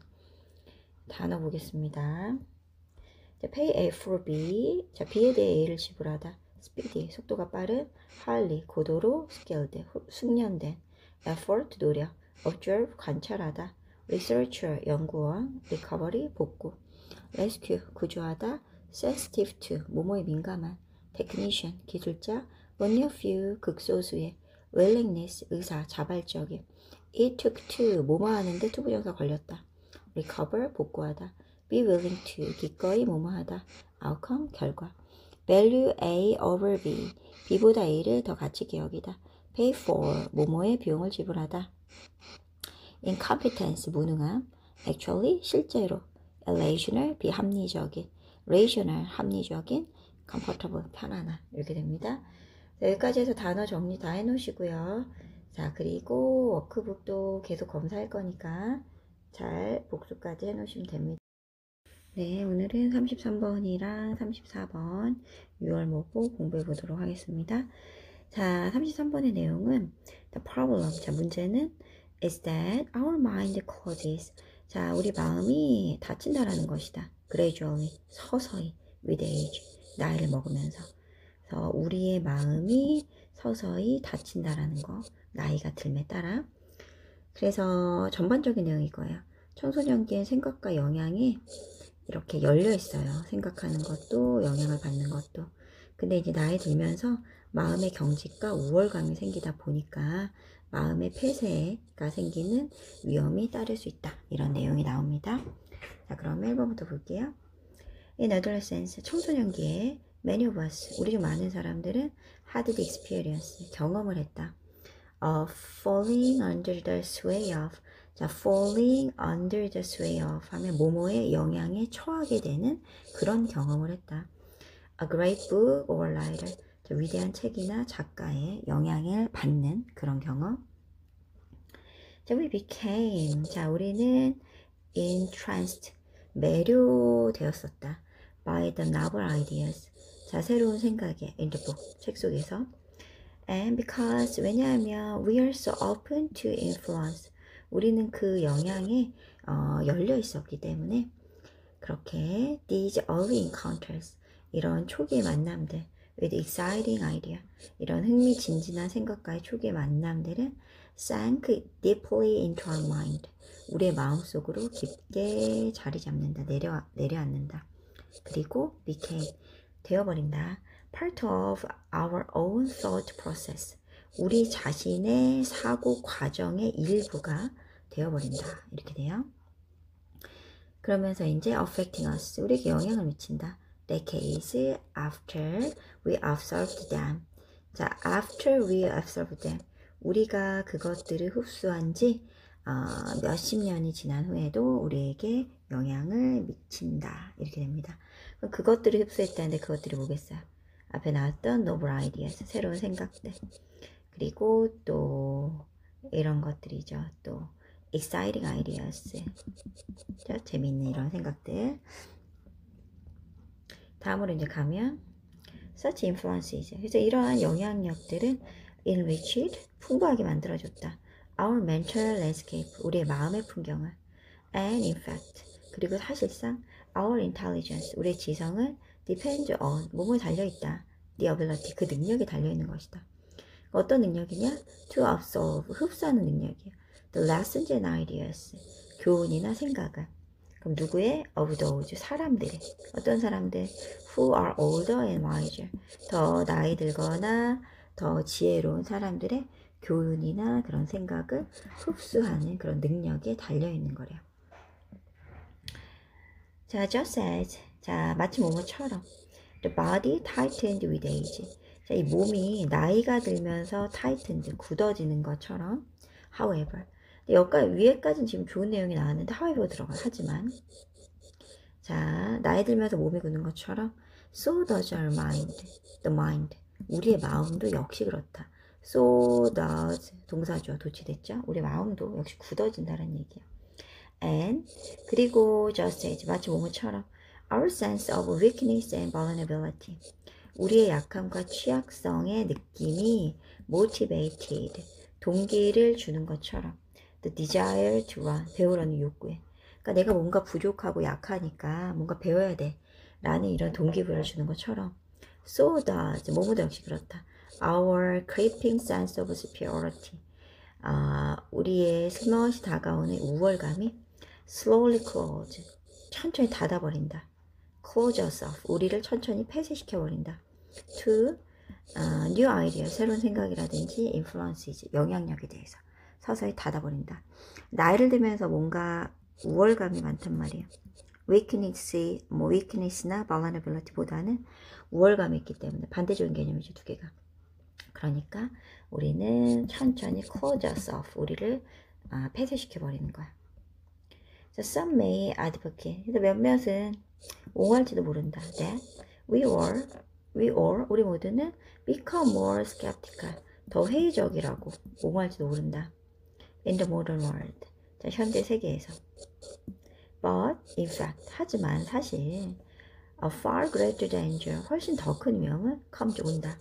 단어 보겠습니다. 자, pay A for B. 자, B에 대해 A를 지불하다. speedy. 속도가 빠른. highly. 고도로 skilled. 숙련된. effort. 노력. observe. 관찰하다. researcher. 연구원. recovery. 복구. rescue. 구조하다. sensitive to. 뭐뭐에 민감한. technician. 기술자. only a few. 극소수의. willingness. 의사. 자발적인. it took to. 뭐뭐 하는데 to 부정사 걸렸다. recover. 복구하다. be willing to. 기꺼이 뭐뭐 하다. outcome. 결과. value A over B. B보다 A를 더 가치 있게 여기다. pay for. 뭐뭐의 비용을 지불하다. incompetence. 무능함. actually. 실제로. irrational. 비합리적인. rational. 합리적인. comfortable. 편안한. 이렇게 됩니다. 여기까지 해서 단어 정리 다 해놓으시고요. 자, 그리고 워크북도 계속 검사할 거니까 잘 복습까지 해놓으시면 됩니다. 네, 오늘은 33번이랑 34번 6월 모고 공부해 보도록 하겠습니다. 자, 33번의 내용은 the problem. 자, 문제는 is that our mind causes. 자, 우리 마음이 다친다라는 것이다. gradually. 서서히. with age. 나이를 먹으면서. 그래서 우리의 마음이 서서히 다친다라는 거. 나이가 들매 따라. 그래서 전반적인 내용이 이거예요. 청소년기의 생각과 영향이 이렇게 열려 있어요. 생각하는 것도 영향을 받는 것도. 근데 이제 나이 들면서 마음의 경직과 우월감이 생기다 보니까 마음의 폐쇄가 생기는 위험이 따를 수 있다. 이런 내용이 나옵니다. 자, 그럼 1번부터 볼게요. In adolescence, 청소년기에 many of us, 우리 중 많은 사람들은 had the experience, 경험을 했다. of falling under the sway of. 자, falling under the sway of 하면 뭐뭐의 영향에 처하게 되는 그런 경험을 했다. A great book or writer. 자, 위대한 책이나 작가의 영향을 받는 그런 경험. 자, we became. 자, 우리는 entranced. 매료되었었다. by the novel ideas. 자, 새로운 생각에 in the book. 책 속에서. And because 왜냐하면 we are so open to influence. 우리는 그 영향에 열려 있었기 때문에 그렇게 these early encounters 이런 초기의 만남들 with exciting idea 이런 흥미진진한 생각과의 초기의 만남들은 sank deeply into our mind 우리의 마음속으로 깊게 자리 잡는다 내려앉는다 그리고 became 되어버린다 part of our own thought process 우리 자신의 사고 과정의 일부가 되어버린다 이렇게 돼요. 그러면서 이제 affecting us 우리에게 영향을 미친다. decades after we observed them. 자, after we observed them. 우리가 그것들을 흡수한 지 몇십 년이 지난 후에도 우리에게 영향을 미친다. 이렇게 됩니다. 그럼 그것들을 흡수했다는데 그것들이 뭐겠어요? 앞에 나왔던 novel ideas, 새로운 생각들. 그리고 또 이런 것들이죠. 또 exciting ideas. 재미있는 이런 생각들. 다음으로 이제 가면 such influences. 그래서 이러한 영향력들은 enriched 풍부하게 만들어줬다. our mental landscape 우리의 마음의 풍경을 and in fact 그리고 사실상 our intelligence 우리의 지성은 depends on 몸에 달려있다. the ability 그 능력에 달려있는 것이다. 어떤 능력이냐? to absorb 흡수하는 능력이야. the lessons and ideas 교훈이나 생각을 그럼 누구의? of those 사람들의 어떤 사람들? who are older and wiser 더 나이 들거나 더 지혜로운 사람들의 교훈이나 그런 생각을 흡수하는 그런 능력에 달려있는 거래요. 자, just as 자 마치 뭐뭐처럼 the body tightened with age 자, 이 몸이 나이가 들면서 tightened 굳어지는 것처럼 however 여기까지 위에까지는 지금 좋은 내용이 나왔는데 however 들어가 하지만 자 나이 들면서 몸이 굳는 것처럼 so does our mind the mind 우리의 마음도 역시 그렇다 so does 동사죠 도치됐죠 우리 마음도 역시 굳어진다는 얘기예요 and 그리고 just as 마치 뭐뭐처럼 our sense of weakness and vulnerability 우리의 약함과 취약성의 느낌이 motivated 동기를 주는 것처럼 the desire to run 배우려는 욕구에 그러니까 내가 뭔가 부족하고 약하니까 뭔가 배워야 돼 라는 이런 동기부여를 주는 것처럼 so does 뭐뭐도 역시 그렇다 our creeping sense of superiority 우리의 슬며시 다가오는 우월감이 slowly close 천천히 닫아버린다 close yourself 우리를 천천히 폐쇄시켜버린다 to new idea 새로운 생각이라든지 influences 영향력에 대해서 서서히 닫아버린다. 나이를 들면서 뭔가 우월감이 많단 말이에요. weakness나 vulnerability보다는 우월감이 있기 때문에 반대적인 개념이죠, 두 개가. 그러니까 우리는 천천히 close ourselves, 우리를 폐쇄시켜버리는 거야. So some may advocate, 그래서 몇몇은 옹호할지도 모른다. That we all, 우리 모두는 become more skeptical, 더 회의적이라고 옹호할지도 모른다. In the modern world, 자, 현대 세계에서. But in fact, 하지만 사실 a far greater danger, 훨씬 더 큰 위험은 comes 온다.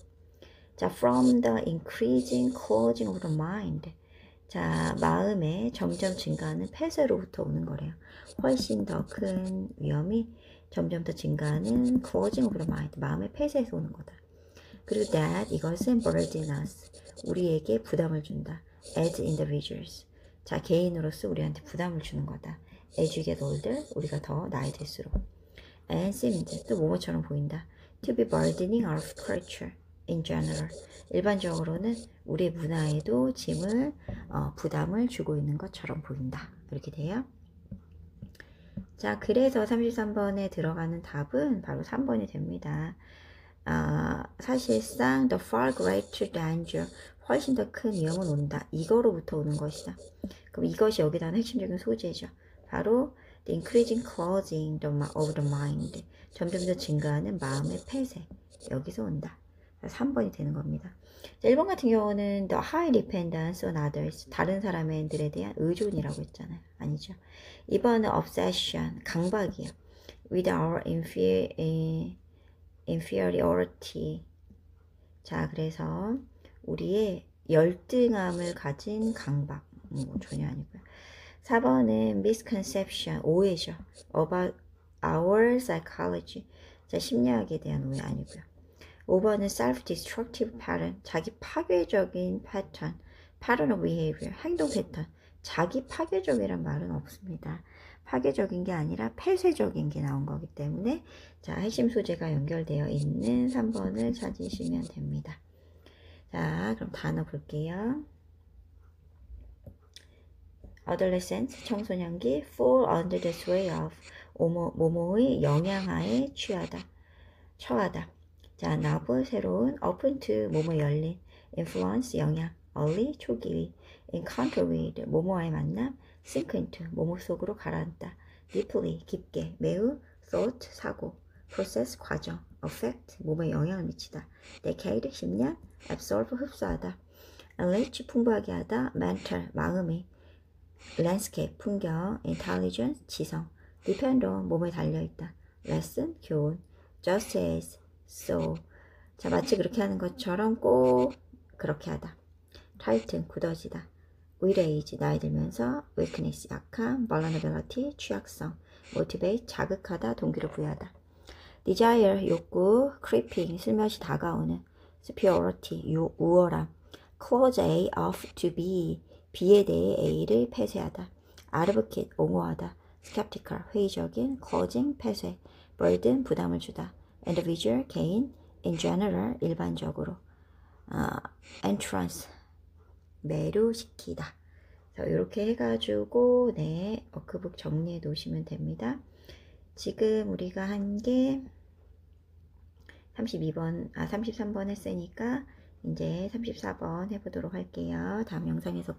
자, from the increasing closing of the mind. 자, 마음의 점점 증가하는 폐쇄로부터 오는 거래요. 훨씬 더 큰 위험이 점점 더 증가하는 closing of the mind, 마음의 폐쇄에서 오는 거다. 그리고 that 이것은 burden us, 우리에게 부담을 준다. as individuals. 자, 개인으로서 우리한테 부담을 주는 거다. as you get older, 우리가 더 나이 들수록. and seems, 또 뭐뭐처럼 보인다. to be burdening our culture in general. 일반적으로는 우리 문화에도 짐을, 부담을 주고 있는 것처럼 보인다. 이렇게 돼요. 자, 그래서 33번에 들어가는 답은 바로 3번이 됩니다. 사실상 the far greater danger, 훨씬 더 큰 위험은 온다. 이거로부터 오는 것이다. 그럼 이것이 여기다는 핵심적인 소재죠. 바로 the increasing closing of the mind, 점점 더 증가하는 마음의 폐쇄, 여기서 온다. 3번이 되는 겁니다. 자, 1번 같은 경우는 the high dependence on others, 다른 사람들에 대한 의존이라고 했잖아요. 아니죠. 2번은 obsession, 강박이에요. with our inferiority. 자, 그래서 우리의 열등함을 가진 강박. 전혀 아니고요. 4번은 misconception, 오해죠. about our psychology. 자, 심리학에 대한 오해 아니고요. 5번은 self-destructive pattern, 자기 파괴적인 pattern of behavior, 행동 패턴. 자기 파괴적이란 말은 없습니다. 파괴적인 게 아니라 폐쇄적인 게 나온 거기 때문에 자, 핵심 소재가 연결되어 있는 3번을 찾으시면 됩니다. 자, 그럼 단어 볼게요. adolescent, 청소년기, fall under the sway of, 모모의 영향하에 처하다. 자, 나브, 새로운, open to, 모모 열린, influence, 영향, early, 초기의, encounter with, 모모와의 만남, sink into, 모모 속으로 가라앉다, deeply, 깊게, 매우, thought, 사고, process, 과정, affect, 몸에 영향을 미치다, decade, 10년, absorb, 흡수하다, enrich, 풍부하게 하다, mental, 마음의, landscape, 풍경, intelligence, 지성, depend on, 몸에 달려있다, lesson, 교훈, just as, so. 자, 마치 그렇게 하는 것처럼 꼭 그렇게 하다. tighten, 굳어지다. with age, 나이 들면서, weakness, 약함, vulnerability, 취약성, motivate, 자극하다, 동기를 부여하다. desire, 욕구, creeping, 슬며시 다가오는, superiority, 우월함, close A of to be, B에 대해 A를 폐쇄하다. advocate, 옹호하다. skeptical, 회의적인, causing, 폐쇄, burden, 부담을 주다. individual, 개인, in general, 일반적으로, entrance, 매료시키다. 이렇게 해가지고 네, 워크북 정리해 놓으시면 됩니다. 지금 우리가 한 게 33번 했으니까 이제 34번 해보도록 할게요. 다음 영상에서